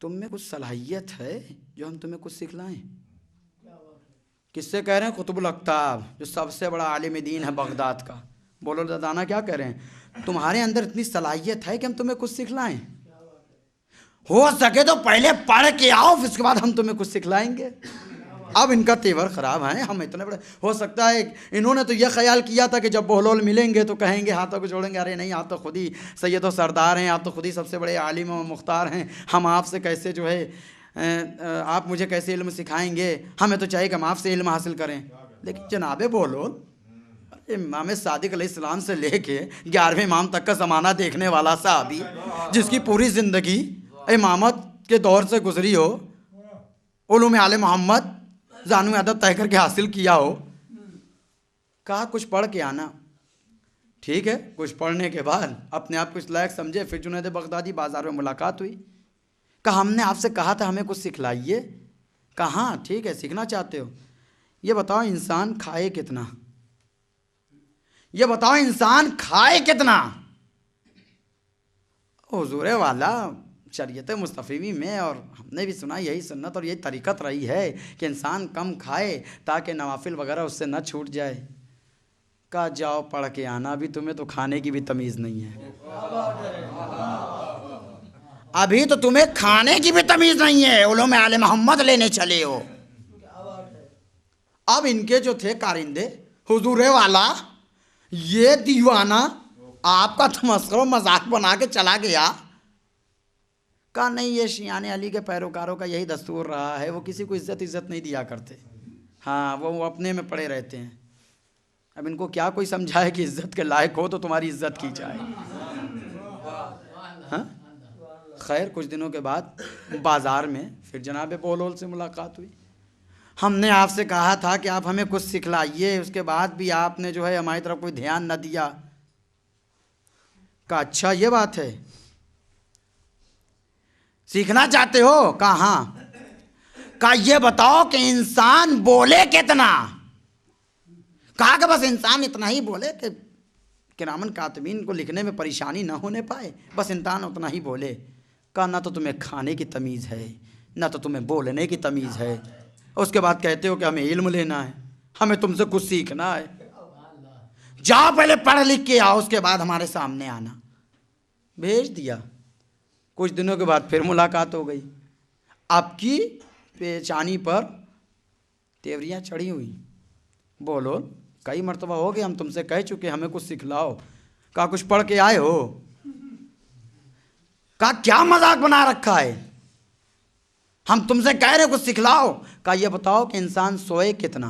तुम में कुछ सलाहियत है जो हम तुम्हें कुछ सिखलाएं। किससे कह रहे हैं? कुतुबुल अक्ताब जो सबसे बड़ा आलिम दीन है बगदाद का। बोलो दाना क्या कह रहे हैं? तुम्हारे अंदर इतनी सलाहियत है कि हम तुम्हें कुछ सिखलाएं। हो सके तो पहले पढ़ के आओ, फिर उसके बाद हम तुम्हें कुछ सिखलाएंगे। अब इनका तेवर ख़राब है, हम इतने बड़े, हो सकता है इन्होंने तो यह ख्याल किया था कि जब बहलोल मिलेंगे तो कहेंगे हाथों को जोड़ेंगे, अरे नहीं आप तो खुद ही सैयद व सरदार हैं, आप तो खुद ही सबसे बड़े आलिम व मुख्तार हैं, हम आपसे कैसे जो है आप मुझे कैसे इल्म सिखाएंगे, हमें तो चाहिए कि हम आपसे इल्म हासिल करें। लेकिन जनाब बहलोल इमाम सादिक अलैहिस्सलाम से लेके 11वें इमाम तक का ज़माना देखने वाला साहबी, जिसकी पूरी ज़िंदगी इमामत के दौर से गुजरी हो, उलूम आले मोहम्मद जानू अदब तय करके हासिल किया हो, कहा कुछ पढ़ के आना। ठीक है, कुछ पढ़ने के बाद अपने आप को इस लायक समझे। फिर जुनैद बगदादी बाज़ार में मुलाकात हुई। कहा हमने आपसे कहा था हमें कुछ सिखलाइए। कहा हाँ ठीक है, सीखना चाहते हो, ये बताओ इंसान खाए कितना, ये बताओ इंसान खाए कितना। हुजूर वाला शरीयत मुस्तफ़ी में और हमने भी सुना यही सुन्नत और यही तरीक़त रही है कि इंसान कम खाए ताकि नवाफिल वगैरह उससे न छूट जाए। कहा जाओ पढ़ के आना, भी तुम्हें तो खाने की भी तमीज़ नहीं है, अभी तो तुम्हें खाने की भी तमीज़ नहीं है, उलूम आले मोहम्मद लेने चले हो। अब इनके जो थे कारिंदे, हुजूर वाला ये दीवाना आपका तमस्खुर मजाक बना के चला गया। कहा नहीं, ये शियाने अली के पैरोकारों का यही दस्तूर रहा है, वो किसी को इज्जत नहीं दिया करते। हाँ, वो अपने में पड़े रहते हैं। अब इनको क्या कोई समझाए कि इज्जत के लायक हो तो तुम्हारी इज्जत की जाए। हाँ, खैर कुछ दिनों के बाद बाज़ार में फिर जनाब बहलोल से मुलाकात हुई। हमने आपसे कहा था कि आप हमें कुछ सिखलाइए, उसके बाद भी आपने जो है हमारी तरफ कोई ध्यान न दिया। कहा अच्छा ये बात है, सीखना चाहते हो? कहा हाँ। कहा ये बताओ कि इंसान बोले कितना। कहा कि बस इंसान इतना ही बोले कि किरामन कातिबीन को लिखने में परेशानी ना होने पाए, बस इंसान उतना ही बोले। कहा ना तो तुम्हें खाने की तमीज़ है, ना तो तुम्हें बोलने की तमीज़ है, उसके बाद कहते हो कि हमें इल्म लेना है, हमें तुमसे कुछ सीखना है। जाओ पहले पढ़ लिख के आओ, उसके बाद हमारे सामने आना। भेज दिया। कुछ दिनों के बाद फिर मुलाकात हो गई। आपकी पेशानी पर तेवरियाँ चढ़ी हुई। बोलो कई मरतबा हो गए हम तुमसे कह चुके हमें कुछ सिखलाओ। कहा कुछ पढ़ के आए हो? कहा क्या मजाक बना रखा है, हम तुमसे कह रहे कुछ सिखलाओ। कहा ये बताओ कि इंसान सोए कितना।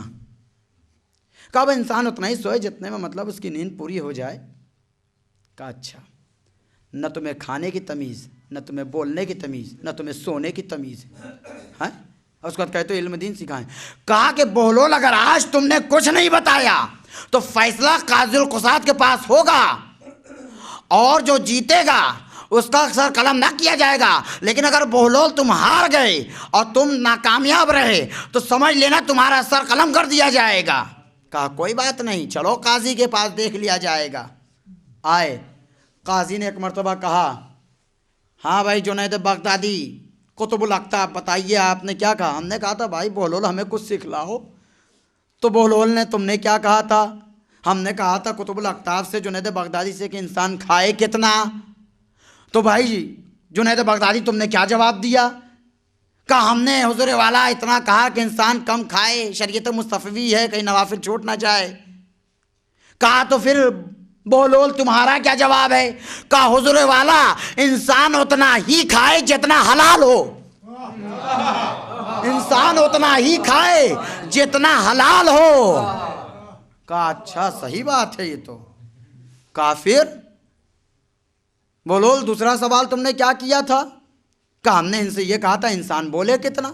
कहा वह इंसान उतना ही सोए जितने में मतलब उसकी नींद पूरी हो जाए। कहा अच्छा, न तुम्हें खाने की तमीज़, न तुम्हें बोलने की तमीज़, न तुम्हें सोने की तमीज़ है। उसके बाद कहते हो इल्म दीन सिखाएं। कहा कि बहलोल अगर आज तुमने कुछ नहीं बताया तो फैसला काज़िल कुसात के पास होगा और जो जीतेगा उसका सर कलम ना किया जाएगा, लेकिन अगर बहलोल तुम हार गए और तुम नाकामयाब रहे तो समझ लेना तुम्हारा सर कलम कर दिया जाएगा। कहा कोई बात नहीं, चलो काजी के पास देख लिया जाएगा। आए, काजी ने एक मरतबा कहा हाँ भाई जुनैद बगदादी कुतुबुल अख्ताब बताइए आपने क्या कहा। हमने कहा था भाई बहलोल हमें कुछ सिखलाओ। तो बहलोल ने तुमने क्या कहा था? हमने कहा था कुतुबुल अख्ताब से जुनैद बगदादी से कि इंसान खाए कितना। तो भाई जुनैद बगदादी तुमने क्या जवाब दिया? कहा हमने हुजूर वाला इतना कहा कि इंसान कम खाए, शरीयत मुस्तफ़ी है, कहीं नवाफिल छूट ना जाए। कहा तो फिर बहलोल तुम्हारा क्या जवाब है? कहा हुजूर वाला इंसान उतना ही खाए जितना हलाल हो, इंसान उतना ही खाए जितना हलाल हो। कहा अच्छा सही बात है ये तो। कहा फिर बहलोल दूसरा सवाल तुमने क्या किया था? कहा हमने इनसे ये कहा था इंसान बोले कितना।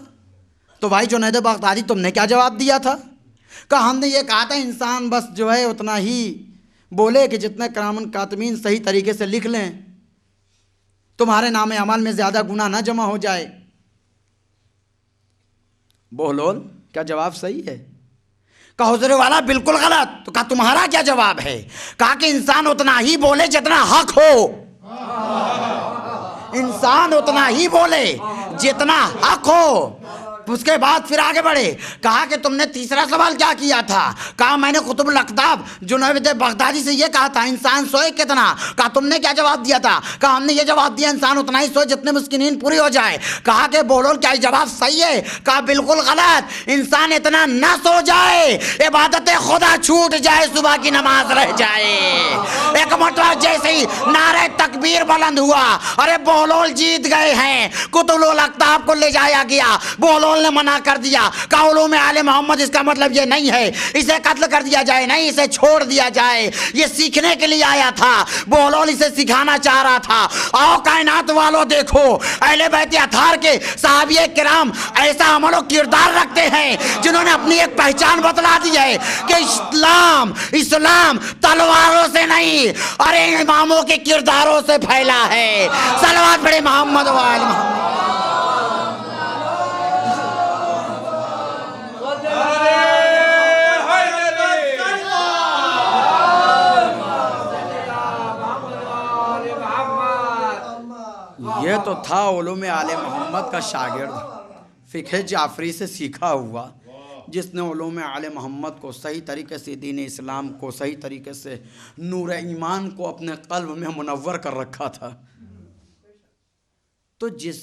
तो भाई जुनैद बगदादी तुमने क्या जवाब दिया था? कहा हमने ये कहा था इंसान बस जो है उतना ही बोले कि जितने किरामन कातिबीन सही तरीके से लिख लें, तुम्हारे नाम अमल में ज़्यादा गुनाह ना जमा हो जाए। बहलोल क्या जवाब सही है? कहा हुजूर वाला बिल्कुल गलत। तो कहा तुम्हारा क्या जवाब है? कहा कि इंसान उतना ही बोले जितना हक हो, इंसान उतना ही बोले जितना हक हो। उसके बाद फिर आगे बढ़े। कहा कि तुमने तीसरा सवाल क्या किया था? कहा मैंने कुतुबुल अख्ताब जुनैद बगदादी से ये कहा था इंसान सोए कितना। कहा तुमने क्या जवाब दिया था? कहा हमने ये जवाब दिया इंसान उतना ही सोए जितने में उसकी नींद पूरी हो जाए। कहा कि बहलोल क्या जवाब सही है? कहा बिल्कुल गलत, इंसान इतना ना सो जाए इबादत खुदा छूट जाए, सुबह की नमाज रह जाए। एक मतलब जैसे ही नारे तकबीर बुलंद हुआ, अरे बहलोल जीत गए हैं, कुतुबुल अख्ताब को ले जाया गया। बहलोल बहलोल ने मना कर दिया, कहा उलूम आले मोहम्मद इसका मतलब ये नहीं है इसे कत्ल कर दिया जाए, नहीं इसे छोड़ दिया जाए, ये सीखने के लिए आया था। बहलोल इसे सिखाना चाह रहा था। आओ कायनात वालों देखो, अहले बैत अताहर के सहाबी किराम ऐसा अमल और किरदार रखते हैं जिन्होंने अपनी एक पहचान बतला दी है कि इस्लाम तलवारों से नहीं, अरे इमामों के किरदारों से फैला है। सलवात पढ़े मोहम्मद व आले मोहम्मद। ये तो था उलूम आले मोहम्मद का शागिर्द, फ़िक़्ह जाफ़री से सीखा हुआ, जिसने उलूम आले मोहम्मद को सही तरीके से, दीन इस्लाम को सही तरीके से, नूर ईमान को अपने क़ल्ब में मुनव्वर कर रखा था। तो जिस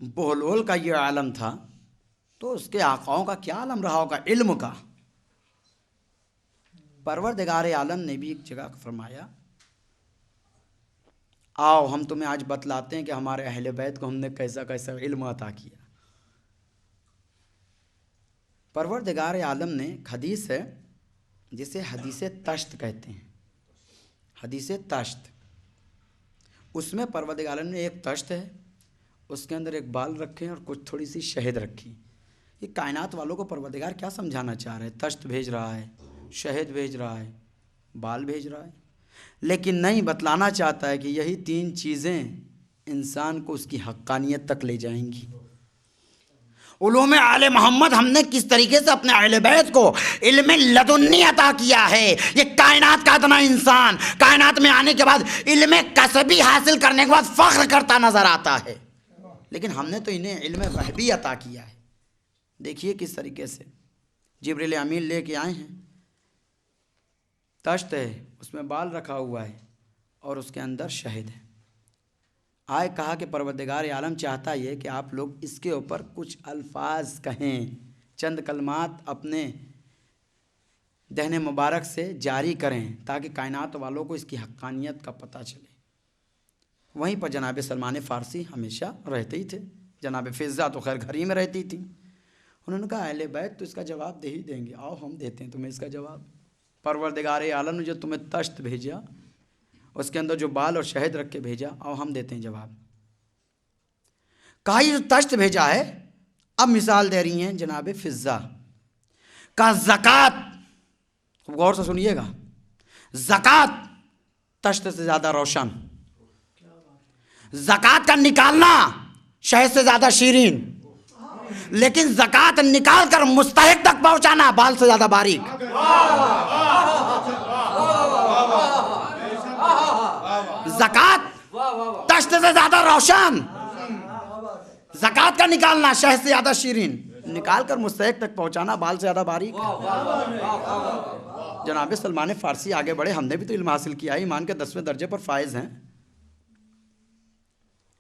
बहलोल का ये आलम था तो उसके आकाओं का क्या आलम रहा होगा, इल्म का। परवरदिगार आलम ने भी एक जगह फरमाया, आओ हम तुम्हें आज बतलाते हैं कि हमारे अहले बैत को हमने कैसा कैसा इल्म अता किया। परवरदिगार आलम ने हदीस है जिसे हदीस तश्त कहते हैं, हदीस तश्त, उसमें परवरदिगार आलम ने एक तश्त है, उसके अंदर एक बाल रखे हैं और कुछ थोड़ी सी शहद रखी। ये कायनात वालों को परवरदिगार क्या समझाना चाह रहे हैं? तश्त भेज रहा है, शहद भेज रहा है, बाल भेज रहा है, लेकिन नहीं, बतलाना चाहता है कि यही तीन चीज़ें इंसान को उसकी हक्कानियत तक ले जाएंगी। उलूम आले मोहम्मद हमने किस तरीके से अपने अहले बैत को इल्म लदुन्नी अता किया है। ये कायनात का इतना इंसान कायनात में आने के बाद इल्म कसबी हासिल करने के बाद फ़ख्र करता नज़र आता है, लेकिन हमने तो इन्हें इल्म गहबी अता किया है। देखिए किस तरीके से जिब्रील अमीन लेके आए हैं, तश्त है, उसमें बाल रखा हुआ है और उसके अंदर शहद है। आए कहा कि परवरदिगार आलम चाहता ये कि आप लोग इसके ऊपर कुछ अल्फाज कहें, चंद कलमात अपने दहने मुबारक से जारी करें ताकि कायनात वालों को इसकी हक्कानियत का पता चले। वहीं पर जनाब सलमान फ़ारसी हमेशा रहते ही थे, जनाब फ़िज़्ज़ा तो खैर घर ही में रहती थी। उन्होंने कहा अहले बैत तो इसका जवाब दे ही देंगे, आओ हम देते हैं तुम्हें इसका जवाब। परवरदिगार आलम ने जो तुम्हें तश्त भेजा, उसके अंदर जो बाल और शहद रख के भेजा, आओ हम देते हैं जवाब। कहा ये जो तश्त भेजा है, अब मिसाल दे रही हैं जनाब फ़िज़्ज़ा का, ज़कात, गौर से सुनिएगा, ज़कात तश्त से ज़्यादा रोशन, ज़कात का निकालना शहद से ज़्यादा शीरीन, लेकिन ज़कात निकाल कर मुस्तहिक तक पहुंचाना बाल से ज़्यादा बारीक। ज़कात तश्त से ज़्यादा रोशन, ज़कात का निकालना शहद से ज़्यादा शीरीन, निकाल कर मुस्तहिक तक पहुंचाना बाल से ज़्यादा बारीक। जनाब सलमान फ़ारसी आगे बढ़े, हमने भी तो इल्म हासिल किया है, ईमान के 10वें दर्जे पर फायज हैं।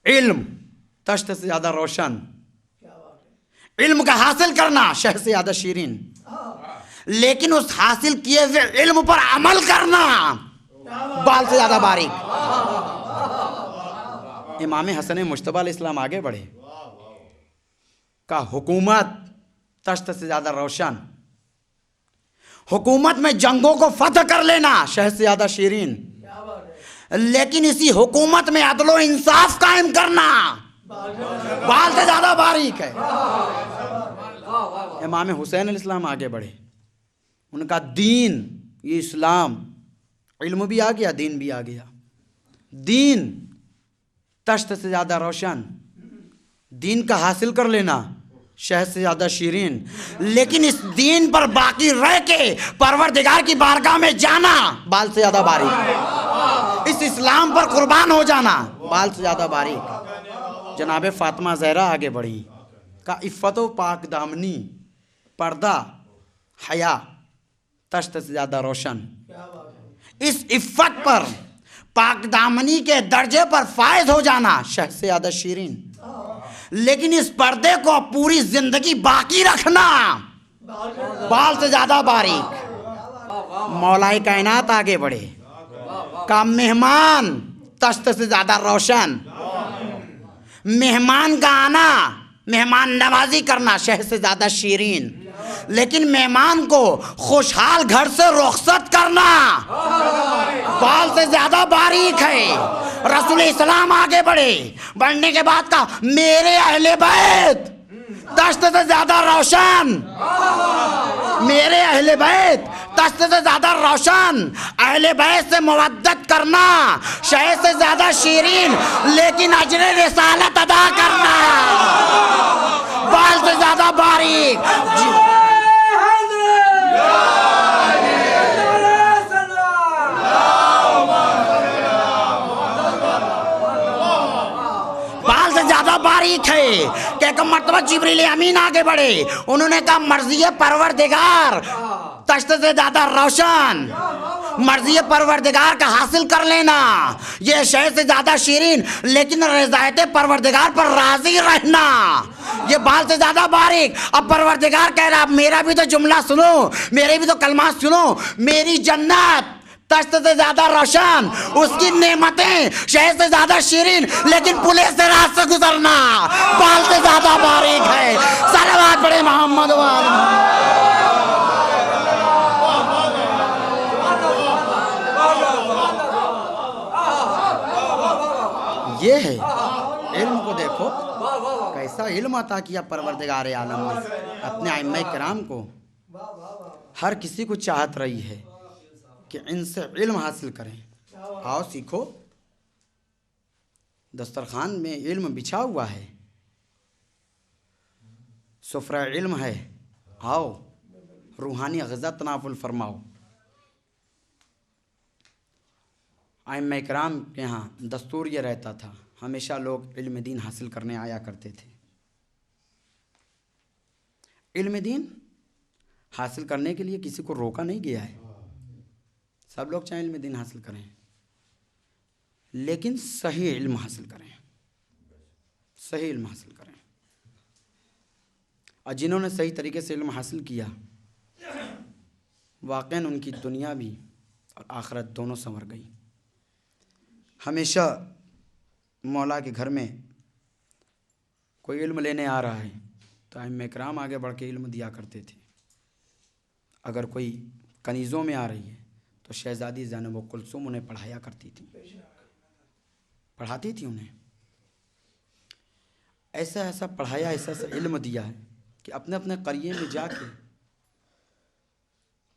इल्म तश्त से ज़्यादा रोशन, इल्म का हासिल करना शहद से ज़्यादा शीरीन, लेकिन उस हासिल किए हुए इल्म पर अमल करना बाल से ज़्यादा बारीक। इमाम हसन मुश्तबा अलैहिस्सलाम आगे बढ़े, का हुकूमत तश्त से ज़्यादा रोशन, हुकूमत में जंगों को फतह कर लेना शहद से ज़्यादा शीरीन, लेकिन इसी हुकूमत में अदलो इंसाफ कायम करना बाल से ज़्यादा बारीक है। इमाम हुसैन अलैहिस्सलाम आगे बढ़े, उनका दीन, ये इस्लाम, इल्म भी आ गया, दीन भी आ गया। दीन तश्त से ज़्यादा रोशन, दीन का हासिल कर लेना शहद से ज़्यादा शीरीन, लेकिन इस दीन पर बाकी रह के परवरदिगार की बारगाह में जाना बाल से ज़्यादा बारीक, इस इस्लाम पर कुर्बान हो जाना बाल से ज़्यादा बारीक। जनाब फ़ातिमा ज़हरा आगे बढ़ी, का इफ़्फ़त व पाक दामनी, पर्दा, हया तश्त से ज़्यादा रोशन, इस इफ़्फ़त पर पाक दामनी के दर्जे पर फायज हो जाना शहद से ज़्यादा शीरीन, लेकिन इस पर्दे को पूरी जिंदगी बाकी रखना बाल से ज़्यादा बारीक। मौलाए कायनात आगे बढ़े, का मेहमान तश्त से ज़्यादा रोशन, मेहमान का आना मेहमान नवाजी करना शहद से ज़्यादा शीरीन, लेकिन मेहमान को खुशहाल घर से रुखसत करना बाल से ज़्यादा बारीक है। रसूल इस्लाम आगे बढ़ने के बाद कहा मेरे अहले बैत तश्त से ज़्यादा रोशन, मेरे अहले बैत तश्त से ज़्यादा रोशन, अहले बैत से मुवद्दत करना शहद से ज़्यादा शीरीन, लेकिन अजर रिसालत अदा करना बाल से ज़्यादा बारीक। ज़्यादा बारीक है कि एक मर्तबा जिब्रील अमीन आगे बढ़े, उन्होंने कहा मर्ज़ी परवरदिगार तश्त से ज़्यादा रोशन, मर्ज़ी परवरदिगार का हासिल कर लेना ये शहद से ज़्यादा शीरीन, लेकिन रज़ायत परवरदिगार पर राज़ी रहना ये बाल से ज़्यादा बारीक। अब परवरदिगार कह रहा मेरा भी तो जुमला सुनो, मेरे भी तो कलमात सुनो, मेरी जन्नत तश्त से ज्यादा रोशन, उसकी नेमतें शहद से ज्यादा शीरीन, लेकिन पुलिस से रात से गुजरना बाल से ज्यादा बारीक है। सलावत पढ़े मोहम्मद ये है इल्म को देखो कैसा इल्म अता किया परवरदिगार आलम ने अपने आइम्मा किराम को। हर किसी को चाहत रही है कि इनसे इल्म हासिल करें, आओ सीखो। दस्तरखान में इल्म बिछा हुआ है, सुफ्रा इल्म है, आओ रूहानी ग़िज़ा तनावुल फरमाओ। आइम्मा इकराम के यहाँ दस्तूर ये रहता था, हमेशा लोग इल्म दीन हासिल करने आया करते थे। इल्म दीन हासिल करने के लिए किसी को रोका नहीं गया है, सब लोग चाहे इल्म दीन हासिल करें, लेकिन सही इल्म हासिल करें, सही इल्म हासिल करें। और जिन्होंने सही तरीके से इल्म हासिल किया वाक़ईन उनकी दुनिया भी और आखिरत दोनों संवर गई। हमेशा मौला के घर में कोई इल्म लेने आ रहा है तो आइम्मा इकराम आगे बढ़ के इल्म दिया करते थे। अगर कोई कनीज़ों में आ रही है तो शहज़ादी ज़ैनब कुलसूम उन्हें पढ़ाया करती थी, पढ़ाती थी उन्हें। ऐसा ऐसा पढ़ाया, ऐसा ऐसा इल्म दिया है कि अपने अपने क़रिए में जाके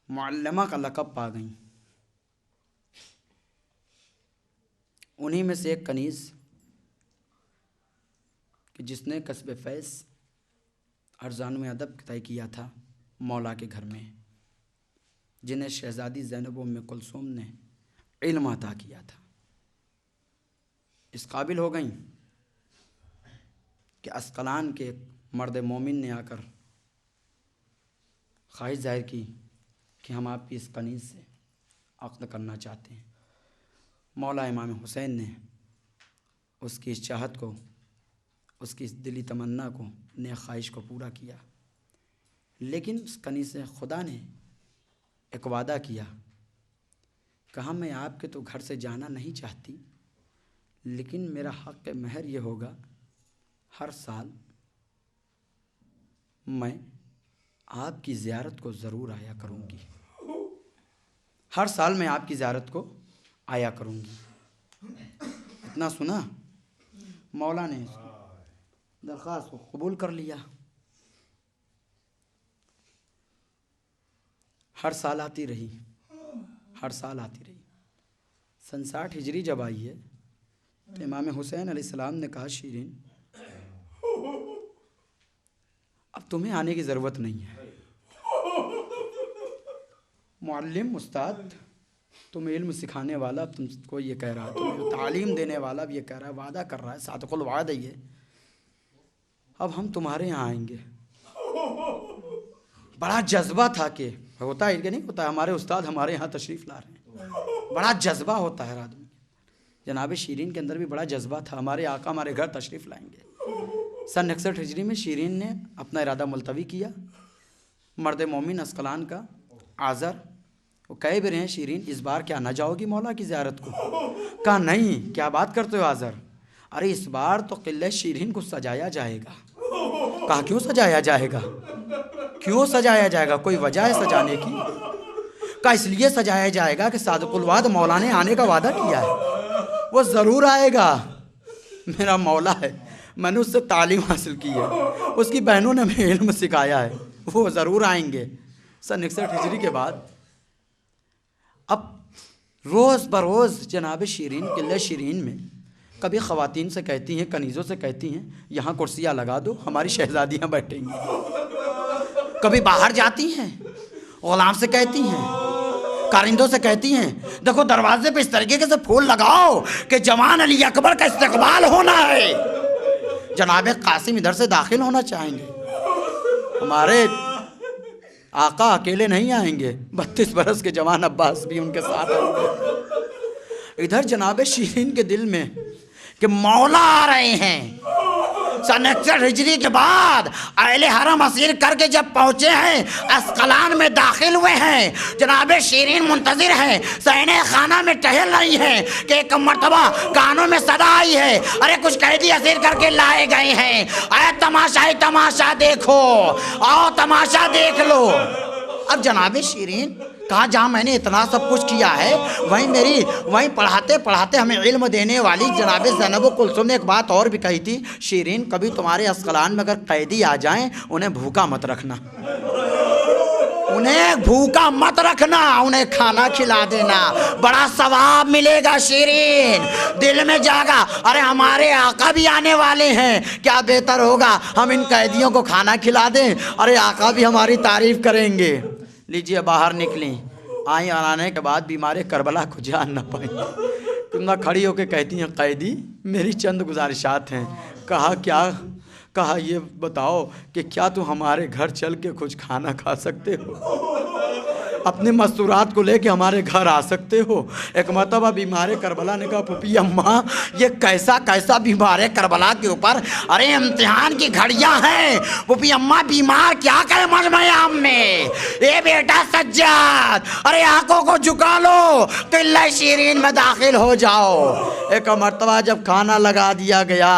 मुअल्लिमा का लक़ब पा गईं। उन्हीं में से एक कनीज़ कि जिसने कस्बे फैज़ अर्ज़ान में अदब तय किया था मौला के घर में, जिन्हें शहज़ादी ज़ैनब उम्मे कुलसूम ने इल्म अता किया था, इस काबिल हो गईं कि अस्कलान के मर्द मोमिन ने आकर ख्वाहिश ज़ाहिर की कि हम आपकी इस कनीज़ से अक़्द करना चाहते हैं। मौला इमाम हुसैन ने उसकी इस चाहत को, उसकी इस दिली तमन्ना को, नेक ख्वाहिश को पूरा किया। लेकिन उस कनीज़ से खुदा ने एक वादा किया, कहा मैं आपके तो घर से जाना नहीं चाहती, लेकिन मेरा हक़ महर ये होगा हर साल मैं आपकी ज़ियारत को ज़रूर आया करूँगी, हर साल मैं आपकी ज़ियारत को आया करूँगी। इतना सुना मौला ने दरख्वास्त को कबूल कर लिया। हर साल आती रही, हर साल आती रही। सन 60 हिजरी जब आई है तो इमाम हुसैन अलैहिस्सलाम ने कहा शीरीन अब तुम्हें आने की ज़रूरत नहीं है। मुअल्लिम उस्ताद, तुम्हें इल्म सिखाने वाला तुमको ये कह रहा है, तुम्हें तालीम देने वाला भी ये कह रहा है, वादा कर रहा है, सादिकुल वादा ये, अब हम तुम्हारे यहाँ आएंगे। बड़ा जज्बा था कि होता है कि नहीं होता है, हमारे उस्ताद हमारे यहाँ तशरीफ़ ला रहे हैं, बड़ा जज्बा होता है आदमी। जनाब शीरीन के अंदर भी बड़ा जज्बा था, हमारे आका हमारे घर तशरीफ़ लाएंगे। सन 61 हिजरी में शीरीन ने अपना इरादा मुलतवी किया। मर्द मोमिन अस्कलान का आज़र वो कह भी रहे हैं शीरीन इस बार क्या ना जाओगी मौला की ज़ियारत को? कहा नहीं, क्या बात करते हो आज़र, अरे इस बार तो किले शीरीन को सजाया जाएगा। कहा क्यों सजाया जाएगा, क्यों सजाया जाएगा, कोई वजह है सजाने की? कहा इसलिए सजाया जाएगा कि सादिकुल वाद मौला ने आने का वादा किया है, वो ज़रूर आएगा। मेरा मौला है, मैंने उससे तालीम हासिल की है, उसकी बहनों ने हमें इल्म सिखाया है, वो ज़रूर आएंगे। सन 61 हिजरी के बाद अब रोज़ बरोज़ जनाब शीरीन किले शीरीन में कभी ख़वातीन से कहती हैं, कनीज़ों से कहती हैं यहाँ कुर्सियाँ लगा दो, हमारी शहज़ादियाँ बैठेंगी। कभी बाहर जाती हैं, ग़ुलाम से कहती हैं, कारिंदों से कहती हैं, देखो दरवाजे पे इस तरीके से फूल लगाओ कि जवान अली अकबर का इस्तकबाल होना है, जनाब कासिम इधर से दाखिल होना चाहेंगे, हमारे आका अकेले नहीं आएंगे, 32 बरस के जवान अब्बास भी उनके साथ आएंगे। इधर जनाब शीरीन के दिल में कि मौला आ रहे हैं। सन 61 हिजरी के बाद अहले हरम असीर करके जब पहुंचे हैं, अस्कलान में दाखिल हुए हैं, जनाब शीरीन मुंतजिर हैं, सहने खाना में टहल रही हैं कि एक मर्तबा कानों में सदा आई है, अरे कुछ कैदी असीर करके लाए गए हैं, आए तमाशा देखो, आओ तमाशा देख लो। अब जनाब शीरीन कहा जहाँ मैंने इतना सब कुछ किया है, वहीं पढ़ाते पढ़ाते हमें इल्म देने वाली जनाब ज़ैनब कुलसुम ने एक बात और भी कही थी, शीरीन कभी तुम्हारे अस्कलान में अगर कैदी आ जाएं, उन्हें भूखा मत रखना, उन्हें भूखा मत रखना, उन्हें खाना खिला देना, बड़ा सवाब मिलेगा। शीरीन दिल में जागा, अरे हमारे आका भी आने वाले हैं, क्या बेहतर होगा हम इन कैदियों को खाना खिला दें, अरे आका भी हमारी तारीफ करेंगे। लीजिए बाहर निकली, आई और आने के बाद बीमार करबला को जान न पाई, तुम खड़ी होकर कहती हैं, कैदी मेरी चंद गुजारिशात हैं। कहा क्या? कहा ये बताओ कि क्या तुम हमारे घर चल के कुछ खाना खा सकते हो, अपने मस्तूरात को लेके हमारे घर आ सकते हो। एक मरतबा बीमार करबला ने कहा, पुपी अम्मा ये कैसा बीमार करबला के ऊपर, अरे इम्तिहान की घड़ियां हैं, पुपी अम्मा बीमार क्या करे मजमयाम में, ए बेटा सज्जाद अरे आंखों को झुका लो, किला शीरीन में दाखिल हो जाओ। एक मरतबा जब खाना लगा दिया गया,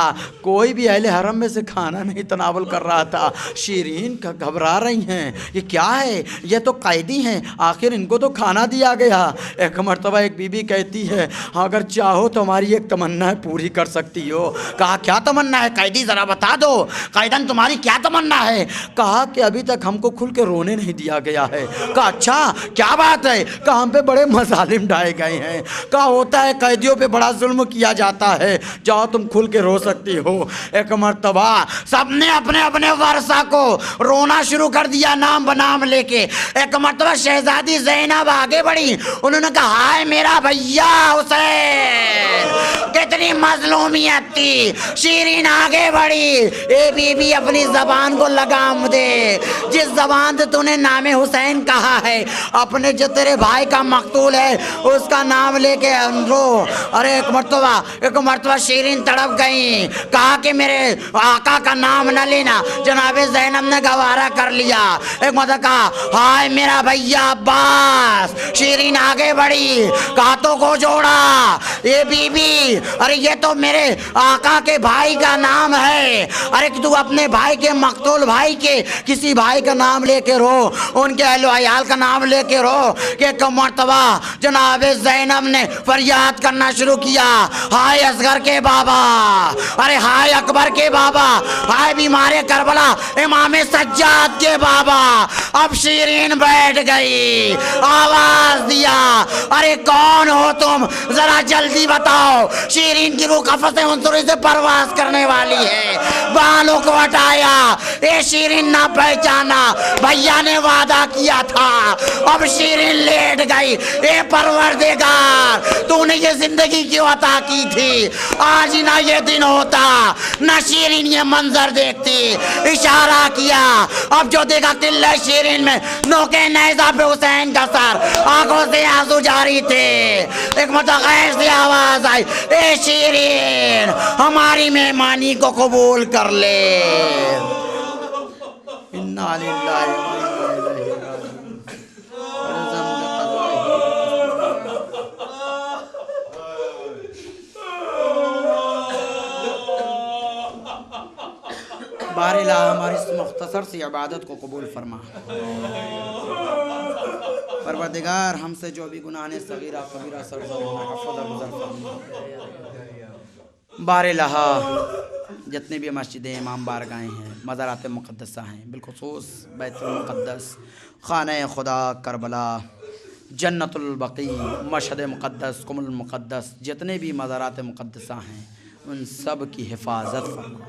कोई भी अहले हरम में से खाना नहीं तनावल कर रहा था। शीरीन का घबरा रही हैं, ये क्या है, ये तो कैदी हैं, आखिर इनको तो खाना दिया गया। एक मरतबा एक बीबी कहती है, अगर चाहो तो हमारी एक तमन्ना पूरी कर सकती हो। कहा क्या तमन्ना है कैदी, ज़रा बता दो, कैदन तुम्हारी क्या तमन्ना है? कहा कि अभी तक हमको खुल के रोने नहीं दिया गया है। कहा अच्छा क्या बात है? कहा हम पे बड़े मजालिम ढाए गए हैं। कहा होता है कैदियों पे बड़ा जुल्म किया जाता है, जाओ तुम खुल के रो सकती हो। एक मरतबा सबने अपने अपने वारसा को रोना शुरू कर दिया, नाम बनाम लेके। एक मरतबा शहजादी ज़ैनब आगे बढ़ी, उन्होंने कहा हाय मेरा भैया हुसैन, कितनी मजलूमियत थी। शीरीन आगे बढ़ी, ए बीबी अपनी जबान को लगाम दे, जिस जबान से तूने नामे हुसैन कहा है, अपने जो तेरे भाई का मकतूल है उसका नाम लेके रो। अरे एक मरतबा शीरीन तड़प गई, कहा कि मेरे आका का नाम न लेना। जनाबे ज़ैनब ने गवारा कर लिया। एक मरतबा कहा हाय मेरा भैया अब्बास। शीरीन आगे बढ़ी, हाथों को जोड़ा, ये बीबी अरे ये तो मेरे आका के भाई का नाम है, अरे तू अपने भाई के मकतूल भाई के किसी भाई का नाम लेके रो, उनके अहलो अयाल का नाम लेके रो। कि एक मरतबा जनाबे ज़ैनब ने फरियाद करना शुरू किया, हाय असगर के बाबा, अरे हाय अकबर के बाबा, हाय बीमारे करबला इमाम सज्जाद के बाबा। अब शीरीन बैठ गई, आवाज दिया, अरे कौन हो तुम, जरा जल्दी बताओ। शीरीन की रूह कफ़स उनसुरी से परवास करने वाली है। बालों को हटाया, ए शीरीन ना पहचाना, भैया ने वादा किया था। अब शीरीन लेट गई, ए परवरदिगार तूने ये जिंदगी क्यों अता की थी, आज ही ना ये दिन होता, ना शीरीन ये मंजर देखती। इशारा किया, अब जो देखा किला शीरीन में नोके नेज़ा पे हुसैन का सर, आंखों से आंसू जारी थे। एक मतलब ऐसी आवाज आई, ए शीरीन हमारी मेहमानी को कबूल कर ले। इन्ना लिल्लाहि व इन्ना इलैहि राजिऊन। बारिला हमारी इस मुख्तसर सी इबादत को कबूल फरमा। परवरदिगार हमसे जो भी गुनाह ने सगीरा कबीरा बारिला जितने भी मस्जिदें इमाम बारगाहें हैं, मज़ारात मुक़द्दसा हैं, बिलखुसूस बैतुल मुक़द्दस, खाना खुदा करबला, जन्नतुल बक़ी, मशहद मुक़द्दस, कुमुल मुक़द्दस, जितने भी मज़ारात मुक़द्दसा हैं उन सब की हिफाजत फरमा।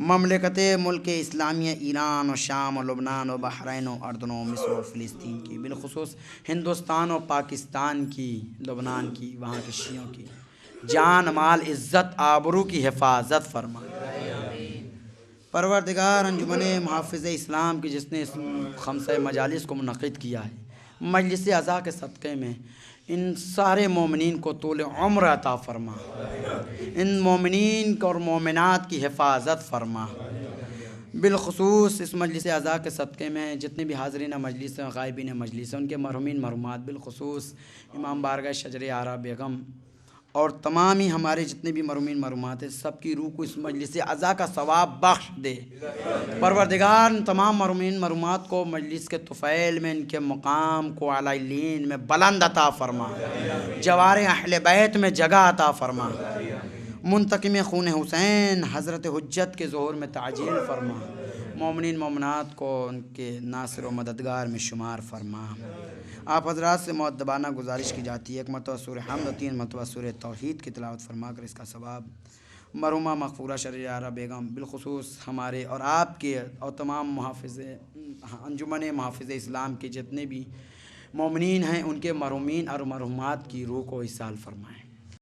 ममलिकत मुल्क इस्लामिया ईरान और शाम और लुबनान और बहरैन और अर्दन और मिस्र और फ़िलिस्तीन की, बिलखुसूस हिंदुस्तान और पाकिस्तान की, लुबनान की, वहाँ के शियों की जान माल इज़्ज़त आबरू की हिफाजत फरमा। परवरदिगार अंजुमन मुहाफ़िज़ इस्लाम की जिसने इस खमसा मजालिस को मुनक़िद किया है, मजलिस अज़ा के सदक़े में इन सारे मोमिनीन को तूल उम्र अता फ़रमा, इन मोमिनीन और मोमिनात की हिफाजत फ़रमा। बिलखुसूस इस मजलिस अज़ा के सदक़े में जितने भी हाज़रीन मजलिस हैं, ग़ाइबीन मजलिस हैं, उनके मरहूमीन मरहूमात, बिलखुसूस इमाम बारगाह शजर आरा बेगम और तमाम ही हमारे जितने भी मरहूमीन मरहूमात हैं, सबकी रूह को इस मजलिस अज़ा का सवाब बख्श दे। परवरदिगार तमाम मरहूमीन मरहूमात को मजलिस के तुफ़ैल में इनके मुकाम को आलाइलीन में बुलंद अता फ़रमा, जवारे अहले बैत में जगह अता फ़रमा। मुंतकिम खून हुसैन हज़रत हुज्जत के ज़ुहूर में ताजील फ़रमा, मोमिनीन मोमिनात को उनके नासिर व मददगार में शुमार फ़रमा। आप हज़रात से मुअद्दबाना गुजारिश की जाती है, एक मरतबा सूरह हम्द, 3 मरतबा सूरह तौहीद की तिलावत फरमा कर इसका सवाब मरहुमा मक़फ़ूरा शजर आरा बेगम, बिलखुसूस हमारे और आपके और तमाम मुहाफ़िज़ अंजुमन मुहाफ़िज़ इस्लाम के जितने भी मोमिनीन हैं उनके मरहूमीन और मरहूमात की रूह को इसाल फरमाएँ।